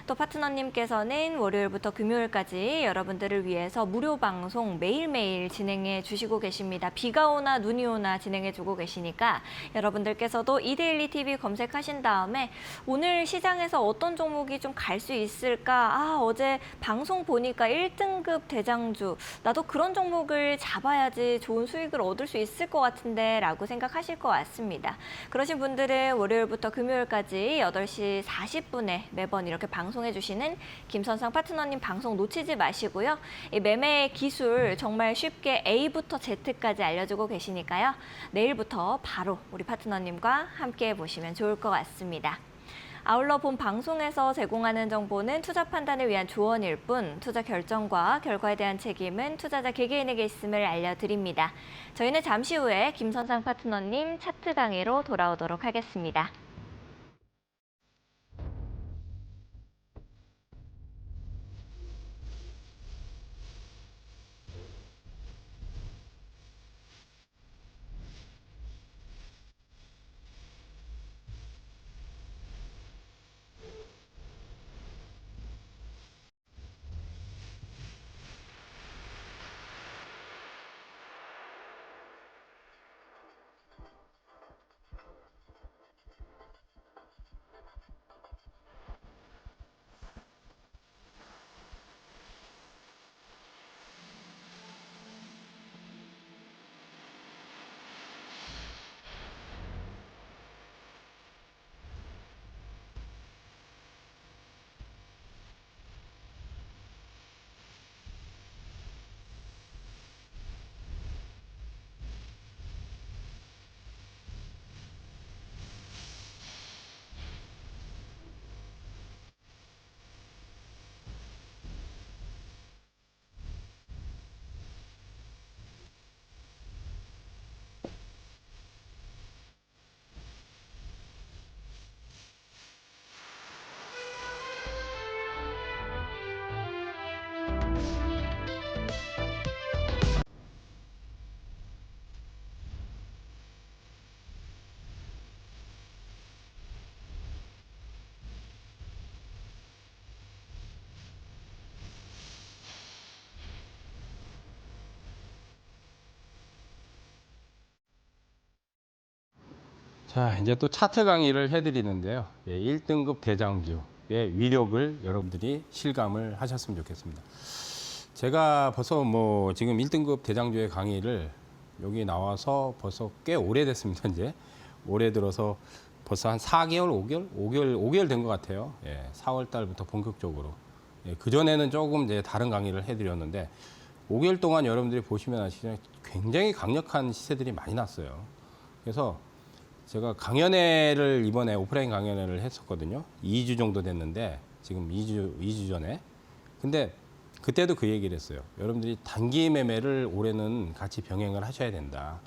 또 파트너님께서는 월요일부터 금요일까지 여러분들을 위해서 무료 방송 매일매일 진행해 주시고 계십니다. 비가 오나 눈이 오나 진행해 주고 계시니까 여러분들께서도 이데일리 TV 검색하신 다음에 오늘 시장에서 어떤 종목이 좀 갈 수 있을까? 어제 방송 보니까 1등급 대장주, 나도 그런 종목을 잡아야지 좋은 수익을 얻을 수 있을 것 같은데 라고 생각하실 것 같습니다. 그러신 분들은 월요일부터 금요일까지 8시 40분에 매번 이렇게 방송해 주시는 김선상 파트너님 방송 놓치지 마시고요. 이 매매의 기술 정말 쉽게 A부터 Z까지 알려주고 계시니까요. 내일부터 바로 우리 파트너님과 함께 보시면 좋을 것 같습니다. 아울러 본 방송에서 제공하는 정보는 투자 판단을 위한 조언일 뿐 투자 결정과 결과에 대한 책임은 투자자 개개인에게 있음을 알려드립니다. 저희는 잠시 후에 김선상 파트너님 차트 강의로 돌아오도록 하겠습니다. 자, 이제 또 차트 강의를 해드리는데요. 1등급 대장주의 위력을 여러분들이 실감을 하셨으면 좋겠습니다. 제가 벌써 뭐 지금 1등급 대장주의 강의를 여기 나와서 벌써 꽤 오래됐습니다. 이제 올해 들어서 벌써 한 4개월, 5개월 된 것 같아요. 4월 달부터 본격적으로. 그전에는 조금 이제 다른 강의를 해드렸는데 5개월 동안 여러분들이 보시면 아시죠? 굉장히 강력한 시세들이 많이 났어요. 그래서 제가 강연회를 이번에 오프라인 강연회를 했었거든요. 2주 정도 됐는데 지금 2주 전에. 근데 그때도 그 얘기를 했어요. 여러분들이 단기 매매를 올해는 같이 병행을 하셔야 된다.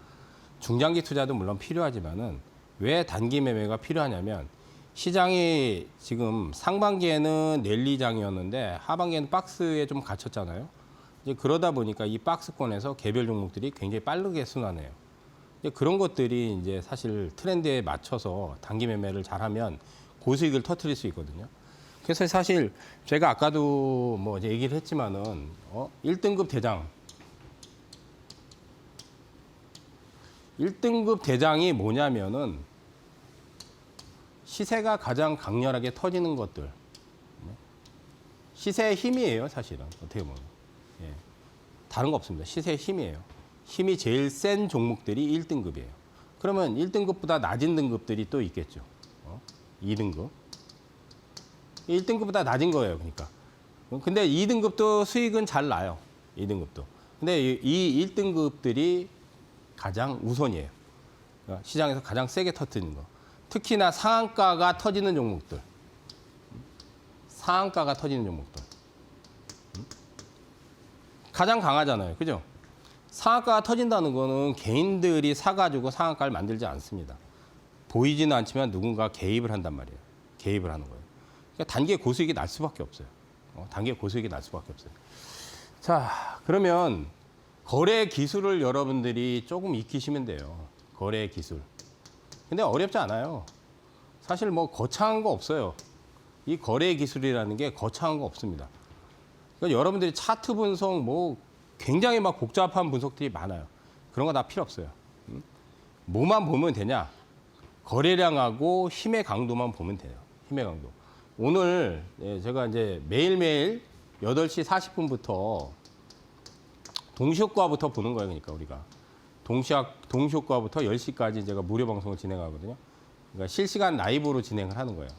중장기 투자도 물론 필요하지만은 왜 단기 매매가 필요하냐면 시장이 지금 상반기에는 랠리장이었는데 하반기에는 박스에 좀 갇혔잖아요. 이제 그러다 보니까 이 박스권에서 개별 종목들이 굉장히 빠르게 순환해요. 그런 것들이 이제 사실 트렌드에 맞춰서 단기 매매를 잘하면 고수익을 터뜨릴 수 있거든요. 그래서 사실 제가 아까도 뭐 이제 얘기를 했지만은 1등급 대장, 1등급 대장이 뭐냐면은 시세가 가장 강렬하게 터지는 것들, 시세의 힘이에요, 사실은 어떻게 보면. 다른 거 없습니다. 시세의 힘이에요. 힘이 제일 센 종목들이 1등급이에요. 그러면 1등급보다 낮은 등급들이 또 있겠죠. 2등급. 1등급보다 낮은 거예요, 그러니까. 근데 2등급도 수익은 잘 나요. 2등급도. 근데 이 1등급들이 가장 우선이에요. 그러니까 시장에서 가장 세게 터뜨리는 거. 특히나 상한가가 터지는 종목들. 상한가가 터지는 종목들. 가장 강하잖아요. 그죠? 상한가가 터진다는 거는 개인들이 사가지고 상한가를 만들지 않습니다. 보이지는 않지만 누군가 개입을 한단 말이에요. 개입을 하는 거예요. 그러니까 단기에 고수익이 날 수밖에 없어요. 단기에 고수익이 날 수밖에 없어요. 자, 그러면 거래 기술을 여러분들이 조금 익히시면 돼요. 거래 기술. 근데 어렵지 않아요. 사실 뭐 거창한 거 없어요. 이 거래 기술이라는 게 거창한 거 없습니다. 그러니까 여러분들이 차트 분석 뭐 굉장히 막 복잡한 분석들이 많아요. 그런 거 다 필요 없어요. 뭐만 보면 되냐? 거래량하고 힘의 강도만 보면 돼요. 힘의 강도. 오늘 제가 이제 매일매일 8시 40분부터 동시효과부터 보는 거예요. 그러니까 우리가. 동시효과부터 10시까지 제가 무료 방송을 진행하거든요. 그러니까 실시간 라이브로 진행을 하는 거예요.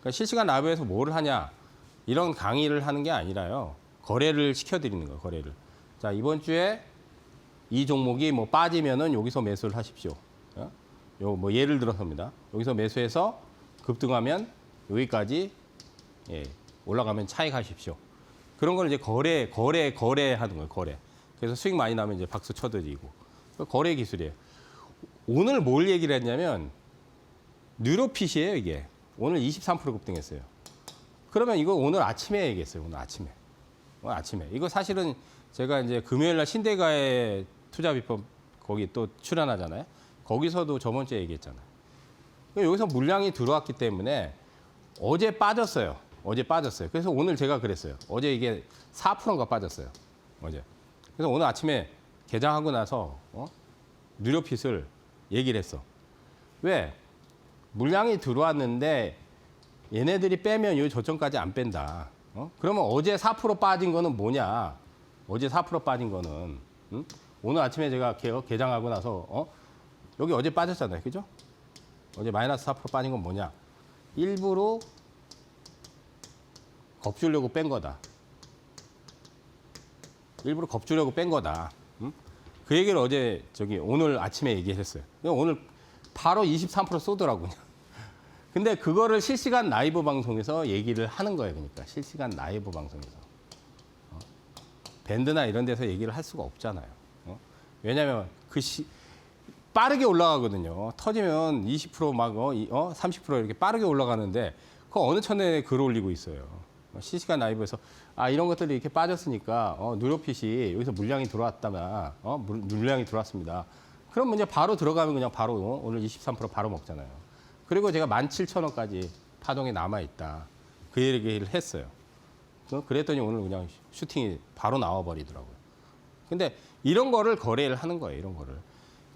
그러니까 실시간 라이브에서 뭐를 하냐? 이런 강의를 하는 게 아니라요. 거래를 시켜드리는 거예요. 거래를. 자, 이번 주에 이 종목이 뭐 빠지면은 여기서 매수를 하십시오. 요 뭐 예를 들어서입니다. 여기서 매수해서 급등하면 여기까지 올라가면 차익하십시오. 그런 걸 이제 거래하는 거예요. 거래. 그래서 수익 많이 나면 이제 박수 쳐드리고. 거래 기술이에요. 오늘 뭘 얘기를 했냐면 뉴로핏이에요, 이게. 오늘 23% 급등했어요. 그러면 이거 오늘 아침에 얘기했어요. 오늘 아침에. 오늘 아침에. 이거 사실은 제가 이제 금요일 날 신대가의 투자 비법 거기 또 출연하잖아요. 거기서도 저번 주에 얘기했잖아요. 여기서 물량이 들어왔기 때문에 어제 빠졌어요. 어제 빠졌어요. 그래서 오늘 제가 그랬어요. 어제 이게 4%인가 빠졌어요. 어제. 그래서 오늘 아침에 개장하고 나서 뉴로핏을 얘기를 했어. 왜? 물량이 들어왔는데 얘네들이 빼면 요 저점까지 안 뺀다. 그러면 어제 4% 빠진 거는 뭐냐? 어제 4% 빠진 거는 오늘 아침에 제가 개장하고 나서 여기 어제 빠졌잖아요. 그죠? 어제 마이너스 4% 빠진 건 뭐냐? 일부러 겁주려고 뺀 거다. 일부러 겁주려고 뺀 거다. 그 얘기를 어제 오늘 아침에 얘기했어요. 오늘 바로 23% 쏘더라고요. 근데 그거를 실시간 라이브 방송에서 얘기를 하는 거예요. 그러니까 실시간 라이브 방송에서. 밴드나 이런 데서 얘기를 할 수가 없잖아요. 왜냐하면 빠르게 올라가거든요. 터지면 20% 30% 이렇게 빠르게 올라가는데 그 어느 천에 글 올리고 있어요. 실시간 라이브에서 이런 것들이 이렇게 빠졌으니까 뉴로핏이 여기서 물량이 들어왔다면 물량이 들어왔습니다. 그럼 이제 바로 들어가면 그냥 바로 오늘 23% 바로 먹잖아요. 그리고 제가 17,000원까지 파동이 남아있다. 그 얘기를 했어요. 그랬더니 오늘 그냥 슈팅이 바로 나와버리더라고요. 근데 이런 거를 거래를 하는 거예요. 이런 거를.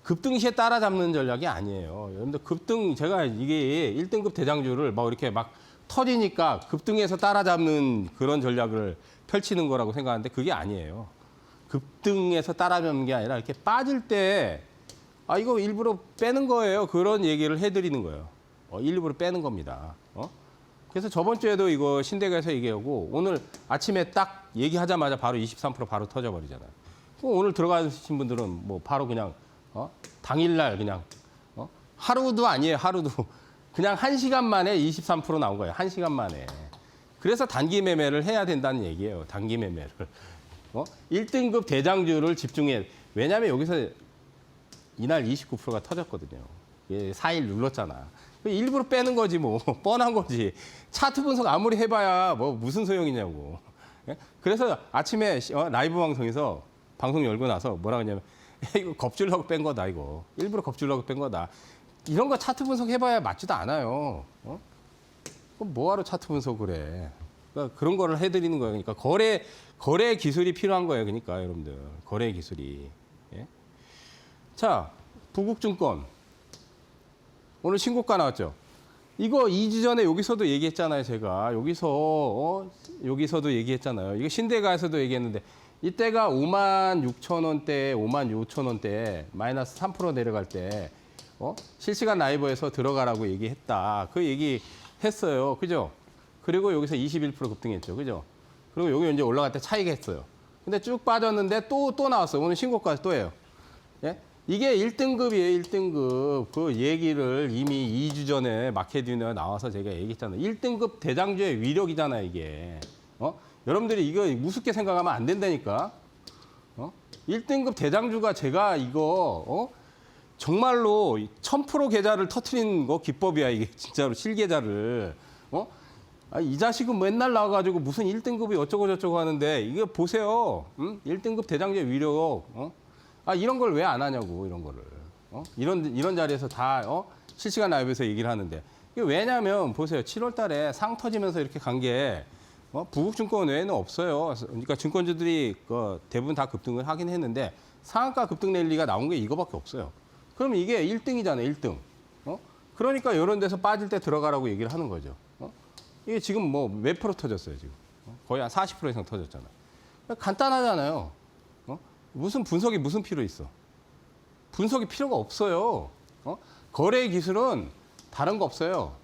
급등시에 따라잡는 전략이 아니에요. 여러분들 급등, 제가 이게 1등급 대장주를 막 이렇게 막 터지니까 급등해서 따라잡는 그런 전략을 펼치는 거라고 생각하는데 그게 아니에요. 급등해서 따라잡는 게 아니라 이렇게 빠질 때 이거 일부러 빼는 거예요. 그런 얘기를 해드리는 거예요. 일부러 빼는 겁니다. 그래서 저번 주에도 이거 신대가에서 얘기하고 오늘 아침에 딱 얘기하자마자 바로 23% 바로 터져버리잖아요. 오늘 들어가신 분들은 뭐 바로 그냥 당일날 그냥 하루도 아니에요. 하루도. 그냥 1시간 만에 23% 나온 거예요. 1시간 만에. 그래서 단기 매매를 해야 된다는 얘기예요. 단기 매매를. 1등급 대장주를 집중해. 왜냐하면 여기서 이날 29%가 터졌거든요. 4일 눌렀잖아. 일부러 빼는 거지 뭐. 뻔한 거지. 차트 분석 아무리 해봐야 뭐 무슨 소용이냐고. 그래서 아침에 라이브 방송에서 방송 열고 나서 뭐라 그러냐면 이거 겁주려고 뺀 거다 이거. 일부러 겁주려고 뺀 거다. 이런 거 차트 분석 해봐야 맞지도 않아요. 그럼 뭐하러 차트 분석을 해. 그러니까 그런 거를 해드리는 거예요. 그러니까 거래 기술이 필요한 거예요. 그러니까 여러분들. 거래 기술이. 예? 자, 부국증권. 오늘 신고가 나왔죠. 이거 2주 전에 여기서도 얘기했잖아요. 제가. 여기서도 얘기했잖아요. 이거 신대가에서도 얘기했는데 이때가 56,000원대, 56,000원대 마이너스 3% 내려갈 때 실시간 라이브에서 들어가라고 얘기했다. 그 얘기 했어요. 그죠? 그리고 여기서 21% 급등했죠. 그죠? 그리고 여기 이제 올라갈 때 차익 했어요. 근데 쭉 빠졌는데 또 나왔어요. 오늘 신고가 또 해요. 예? 이게 1등급이에요. 1등급. 그 얘기를 이미 2주 전에 마켓뷰에 나와서 제가 얘기했잖아요. 1등급 대장주의 위력이잖아요. 이게. 여러분들이 이거 우습게 생각하면 안 된다니까. 1등급 대장주가 제가 이거 정말로 1000% 계좌를 터트린 거 기법이야 이게 진짜로 실계좌를 이 자식은 맨날 나와가지고 무슨 1등급이 어쩌고 저쩌고 하는데 이게 보세요. 1등급 대장주의 위력. 이런 걸 왜 안 하냐고 이런 거를. 이런 자리에서 다 실시간 라이브에서 얘기를 하는데 이게 왜냐하면 보세요. 7월 달에 상 터지면서 이렇게 간 게 부국증권 외에는 없어요. 그러니까 증권주들이 대부분 다 급등을 하긴 했는데 상한가 급등 랠리가 나온 게 이거밖에 없어요. 그러면 이게 1등이잖아요. 1등. 그러니까 이런 데서 빠질 때 들어가라고 얘기를 하는 거죠. 이게 지금 뭐 몇 프로 터졌어요, 지금. 거의 한 40% 이상 터졌잖아요. 간단하잖아요. 무슨 분석이 무슨 필요 있어? 분석이 필요가 없어요. 거래 기술은 다른 거 없어요.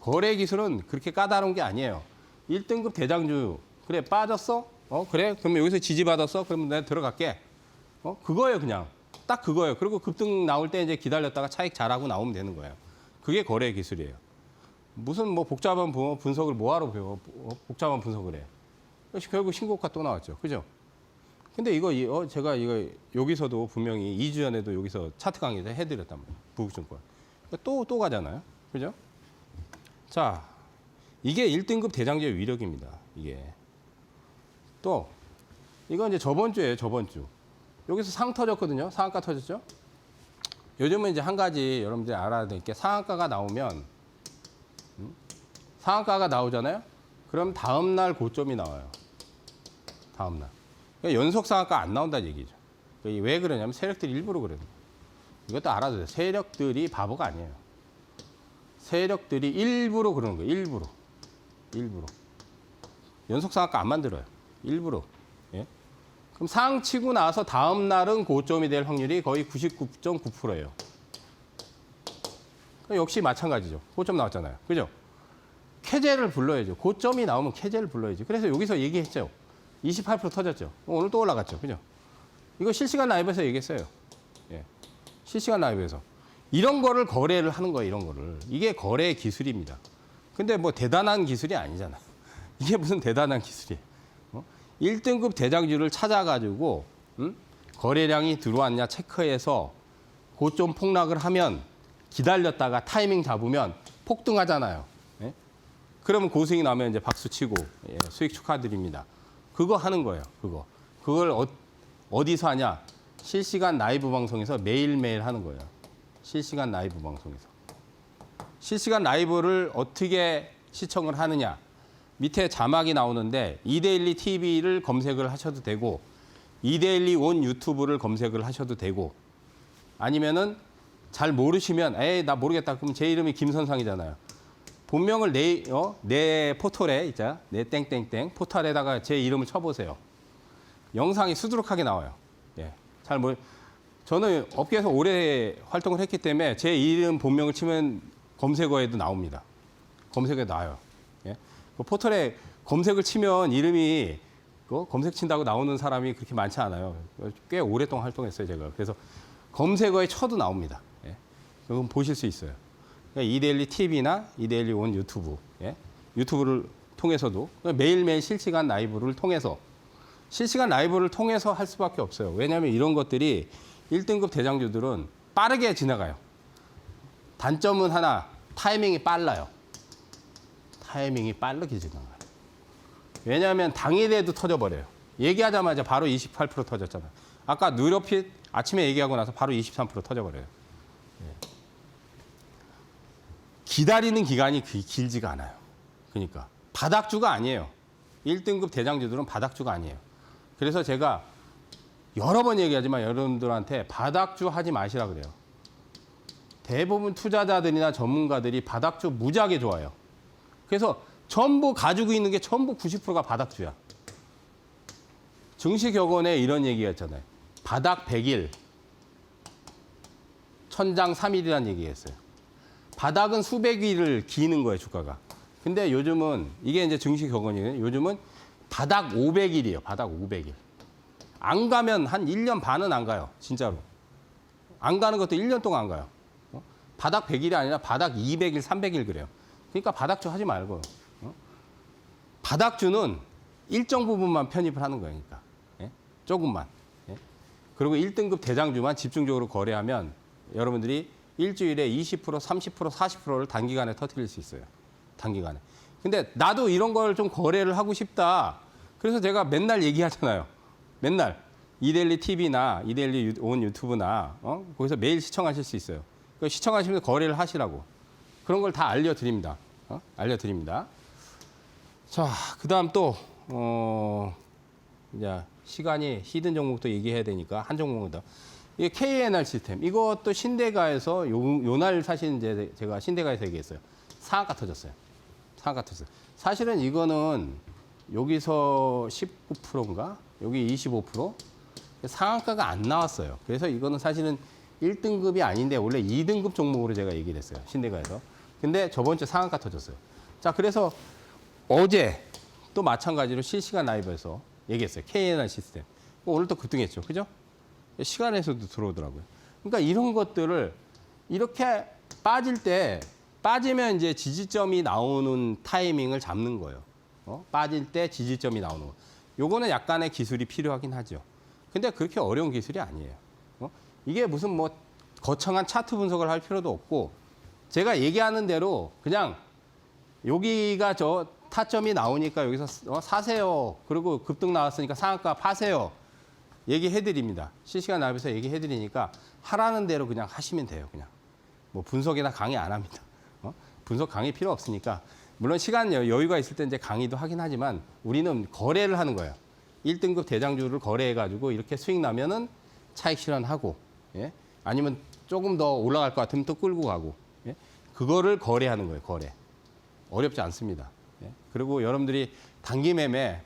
거래 기술은 그렇게 까다로운 게 아니에요. 1등급 대장주, 그래, 빠졌어? 그래? 그럼 여기서 지지받았어? 그러면 내가 들어갈게. 그거예요, 그냥. 딱 그거예요. 그리고 급등 나올 때 이제 기다렸다가 차익 잘하고 나오면 되는 거예요. 그게 거래 기술이에요. 무슨 뭐 복잡한 분석을 뭐하러 배워? 복잡한 분석을 해. 결국 신고가 또 나왔죠. 그죠? 근데 이거 제가 이거 여기서도 분명히 2주 전에도 여기서 차트 강의 해드렸단 말이에요. 부국증권. 또 가잖아요. 그죠? 자, 이게 1등급 대장주의 위력입니다. 이게. 또 이건 이제 저번 주예요. 저번 주. 여기서 상 터졌거든요. 상한가 터졌죠? 요즘은 이제 한 가지 여러분들이 알아야 될 게 상한가가 나오면 상한가가 나오잖아요. 그럼 다음 날 고점이 나와요. 다음 날. 그러니까 연속 상한가 안 나온다는 얘기죠. 왜 그러냐면 세력들이 일부러 그래요. 이것도 알아야 돼요. 세력들이 바보가 아니에요. 세력들이 일부러 그러는 거예요. 일부러. 연속 상한가 안 만들어요. 일부러. 예? 그럼 상 치고 나서 다음 날은 고점이 될 확률이 거의 99.9%예요. 역시 마찬가지죠. 고점 나왔잖아요. 그죠? 캐제를 불러야죠. 고점이 나오면 캐제를 불러야죠. 그래서 여기서 얘기했죠. 28% 터졌죠. 오늘 또 올라갔죠. 그죠? 이거 실시간 라이브에서 얘기했어요. 예. 실시간 라이브에서. 이런 거를 거래를 하는 거예요. 이런 거를. 이게 거래 기술입니다. 근데 뭐 대단한 기술이 아니잖아. 이게 무슨 대단한 기술이에요. 1등급 대장주를 찾아가지고 거래량이 들어왔냐 체크해서 고점 폭락을 하면 기다렸다가 타이밍 잡으면 폭등하잖아요. 예? 그러면 고수익 나면 이제 박수 치고 예, 수익 축하드립니다. 그거 하는 거예요. 그걸 어디서 하냐? 실시간 라이브 방송에서 매일매일 하는 거예요. 실시간 라이브 방송에서. 실시간 라이브를 어떻게 시청을 하느냐? 밑에 자막이 나오는데 이데일리 TV를 검색을 하셔도 되고 이데일리 온 유튜브를 검색을 하셔도 되고 아니면은 잘 모르시면 에이 나 모르겠다. 그럼 제 이름이 김선상이잖아요. 본명을 내 포털에 있자. 내 땡땡땡 포털에다가 제 이름을 쳐보세요. 영상이 수두룩하게 나와요. 예. 저는 업계에서 오래 활동을 했기 때문에 제 이름 본명을 치면 검색어에도 나옵니다. 검색어에 나와요. 예. 그 포털에 검색을 치면 이름이 검색 친다고 나오는 사람이 그렇게 많지 않아요. 꽤 오랫동안 활동했어요, 제가. 그래서 검색어에 쳐도 나옵니다. 예. 그건 보실 수 있어요. 그러니까 이데일리 TV나 이데일리 온 유튜브, 예. 유튜브를 통해서도 매일매일 실시간 라이브를 통해서 할 수밖에 없어요. 왜냐하면 이런 것들이 1등급 대장주들은 빠르게 지나가요. 단점은 하나, 타이밍이 빨라요. 타이밍이 빠르게 지나가요. 왜냐하면 당일에도 터져버려요. 얘기하자마자 바로 28% 터졌잖아요. 아까 누리핏 아침에 얘기하고 나서 바로 23% 터져버려요. 예. 기다리는 기간이 길지가 않아요. 그러니까 바닥주가 아니에요. 1등급 대장주들은 바닥주가 아니에요. 그래서 제가 여러 번 얘기하지만 여러분들한테 바닥주 하지 마시라 그래요. 대부분 투자자들이나 전문가들이 바닥주 무지하게 좋아해요. 그래서 전부 가지고 있는 게 전부 90%가 바닥주야. 증시격언에 이런 얘기가 있잖아요. 바닥 100일, 천장 3일이라는 얘기했어요. 바닥은 수백 일을 기는 거예요, 주가가. 근데 요즘은 이게 이제 증시격언이에요. 요즘은 바닥 500일이에요. 바닥 500일. 안 가면 한 1년 반은 안 가요. 진짜로. 안 가는 것도 1년 동안 안 가요. 바닥 100일이 아니라 바닥 200일, 300일 그래요. 그러니까 바닥주 하지 말고. 바닥주는 일정 부분만 편입을 하는 거니까. 예? 조금만. 예? 그리고 1등급 대장주만 집중적으로 거래하면 여러분들이 일주일에 20%, 30%, 40%를 단기간에 터뜨릴 수 있어요. 단기간에. 근데 나도 이런 걸 좀 거래를 하고 싶다. 그래서 제가 맨날 얘기하잖아요. 맨날. 이데일리 TV나 이데일리 온 유튜브나 거기서 매일 시청하실 수 있어요. 시청하시면서 거래를 하시라고. 그런 걸 다 알려드립니다. 알려드립니다. 자, 그 다음 또, 이제 시간이 히든 종목도 얘기해야 되니까 한 종목은 더. 이게 KNR 시스템. 이것도 신대가에서 요날 사실 이제 제가 신대가에서 얘기했어요. 상한가 터졌어요. 상한가 터졌어요. 사실은 이거는 여기서 19%인가? 여기 25%? 상한가가 안 나왔어요. 그래서 이거는 사실은 1등급이 아닌데 원래 2등급 종목으로 제가 얘기를 했어요. 신대가에서. 근데 저번 주에 상한가 터졌어요. 자, 그래서 어제 또 마찬가지로 실시간 라이브에서 얘기했어요. KNR 시스템. 오늘 또 급등했죠. 그죠? 시간에서도 들어오더라고요. 그러니까 이런 것들을 이렇게 빠질 때 빠지면 이제 지지점이 나오는 타이밍을 잡는 거예요. 빠질 때 지지점이 나오는 거. 요거는 약간의 기술이 필요하긴 하죠. 근데 그렇게 어려운 기술이 아니에요. 이게 무슨 뭐 거창한 차트 분석을 할 필요도 없고 제가 얘기하는 대로 그냥 여기가 저 타점이 나오니까 여기서 사세요. 그리고 급등 나왔으니까 상한가 파세요. 얘기해드립니다. 실시간 라이브에서 얘기해드리니까 하라는 대로 그냥 하시면 돼요. 그냥 뭐 분석이나 강의 안 합니다. 분석 강의 필요 없으니까 물론 시간 여유가 있을 때 이제 강의도 하긴 하지만 우리는 거래를 하는 거예요. 1등급 대장주를 거래해가지고 이렇게 수익 나면은 차익 실현하고, 예? 아니면 조금 더 올라갈 것 같으면 또 끌고 가고, 예? 그거를 거래하는 거예요. 거래. 어렵지 않습니다. 예? 그리고 여러분들이 단기 매매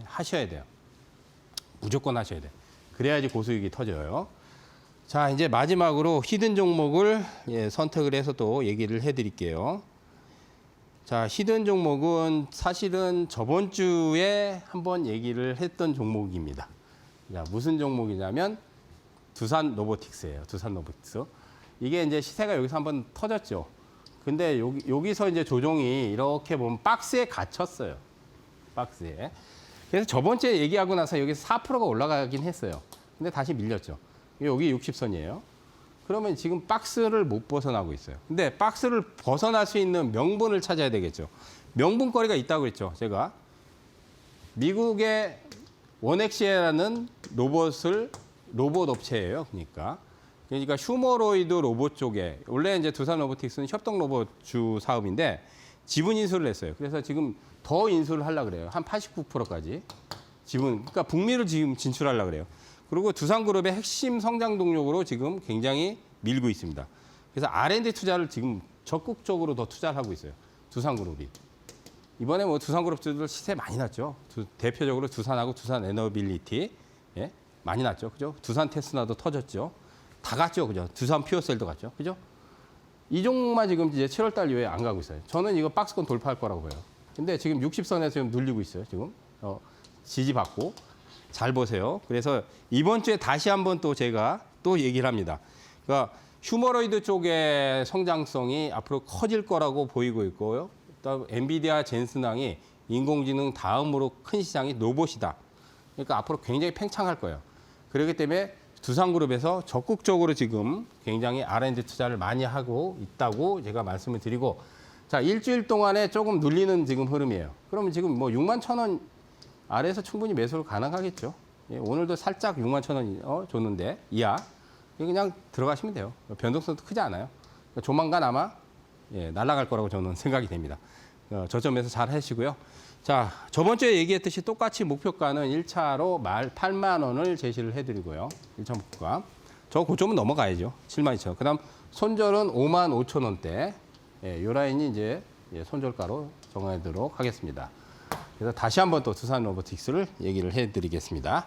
하셔야 돼요. 무조건 하셔야 돼요. 그래야지 고수익이 터져요. 자, 이제 마지막으로 히든 종목을 선택을 해서 또 얘기를 해드릴게요. 자, 히든 종목은 사실은 저번 주에 한번 얘기를 했던 종목입니다. 자, 무슨 종목이냐면 두산 로보틱스예요. 두산 로보틱스. 이게 이제 시세가 여기서 한번 터졌죠. 근데 여기서 이제 조정이 이렇게 보면 박스에 갇혔어요. 박스에. 그래서 저번 주에 얘기하고 나서 여기서 4%가 올라가긴 했어요. 근데 다시 밀렸죠. 여기 60선이에요. 그러면 지금 박스를 못 벗어나고 있어요. 근데 박스를 벗어날 수 있는 명분을 찾아야 되겠죠. 명분거리가 있다고 그랬죠. 제가 미국의 원엑시에라는 로봇 업체예요. 그러니까 휴머로이드 로봇 쪽에 원래 이제 두산 로보틱스는 협동 로봇 주 사업인데 지분 인수를 했어요. 그래서 지금 더 인수를 하려고 그래요. 한 89%까지 지분. 그러니까 북미를 지금 진출하려고 그래요. 그리고 두산그룹의 핵심 성장 동력으로 지금 굉장히 밀고 있습니다. 그래서 R&D 투자를 지금 적극적으로 더 투자를 하고 있어요. 두산그룹이. 이번에 뭐 두산그룹들 시세 많이 났죠. 대표적으로 두산하고 두산 에너빌리티. 예? 많이 났죠. 그죠? 두산 테스나도 터졌죠. 다 갔죠. 그죠? 두산 퓨어셀도 갔죠. 그죠? 이 종목만 지금 이제 7월 달 이후에 안 가고 있어요. 저는 이거 박스권 돌파할 거라고 봐요. 근데 지금 60선에서 지금 눌리고 있어요. 지금. 지지받고. 잘 보세요. 그래서 이번 주에 다시 한번 또 제가 또 얘기를 합니다. 그러니까 휴머로이드 쪽의 성장성이 앞으로 커질 거라고 보이고 있고요. 또 엔비디아 젠슨왕이 인공지능 다음으로 큰 시장이 로봇이다. 그러니까 앞으로 굉장히 팽창할 거예요. 그렇기 때문에 두산그룹에서 적극적으로 지금 굉장히 R&D 투자를 많이 하고 있다고 제가 말씀을 드리고 자, 일주일 동안에 조금 눌리는 지금 흐름이에요. 그러면 지금 뭐 6만 1,000원 아래에서 충분히 매수를 가능하겠죠. 예, 오늘도 살짝 6만 1,000원 줬는데 이하 그냥 들어가시면 돼요. 변동성도 크지 않아요. 조만간 아마 날아갈 거라고 저는 생각이 됩니다. 저점에서 잘 하시고요. 자, 저번 주에 얘기했듯이 똑같이 목표가는 1차로 8만 원을 제시를 해드리고요. 1차 목표가. 저 고점은 넘어가야죠. 7만 2천 원. 그 다음 손절은 5만 5천 원대. 이 라인이 이제 손절가로 정하도록 하겠습니다. 그래서 다시 한번 또 두산 로보틱스를 얘기를 해드리겠습니다.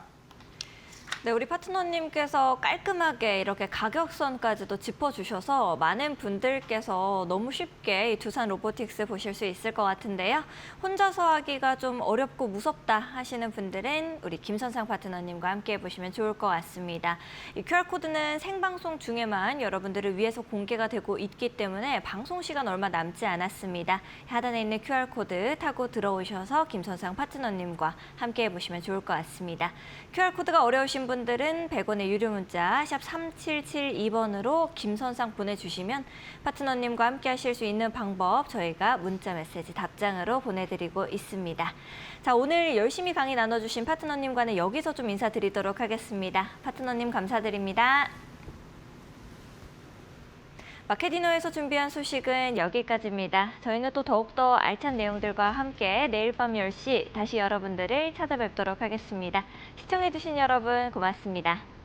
네, 우리 파트너님께서 깔끔하게 이렇게 가격선까지도 짚어주셔서 많은 분들께서 너무 쉽게 이 두산 로보틱스 보실 수 있을 것 같은데요. 혼자서 하기가 좀 어렵고 무섭다 하시는 분들은 우리 김선상 파트너님과 함께 보시면 좋을 것 같습니다. 이 QR코드는 생방송 중에만 여러분들을 위해서 공개가 되고 있기 때문에 방송 시간 얼마 남지 않았습니다. 하단에 있는 QR코드 타고 들어오셔서 김선상 파트너님과 함께 보시면 좋을 것 같습니다. QR코드가 어려우신 분 분들은 100원의 유료 문자 샵 3772번으로 김선상 보내주시면 파트너님과 함께 하실 수 있는 방법 저희가 문자 메시지 답장으로 보내드리고 있습니다. 자, 오늘 열심히 강의 나눠주신 파트너님과는 여기서 좀 인사드리도록 하겠습니다. 파트너님 감사드립니다. 마케디노에서 준비한 소식은 여기까지입니다. 저희는 또 더욱더 알찬 내용들과 함께 내일 밤 10시 다시 여러분들을 찾아뵙도록 하겠습니다. 시청해주신 여러분 고맙습니다.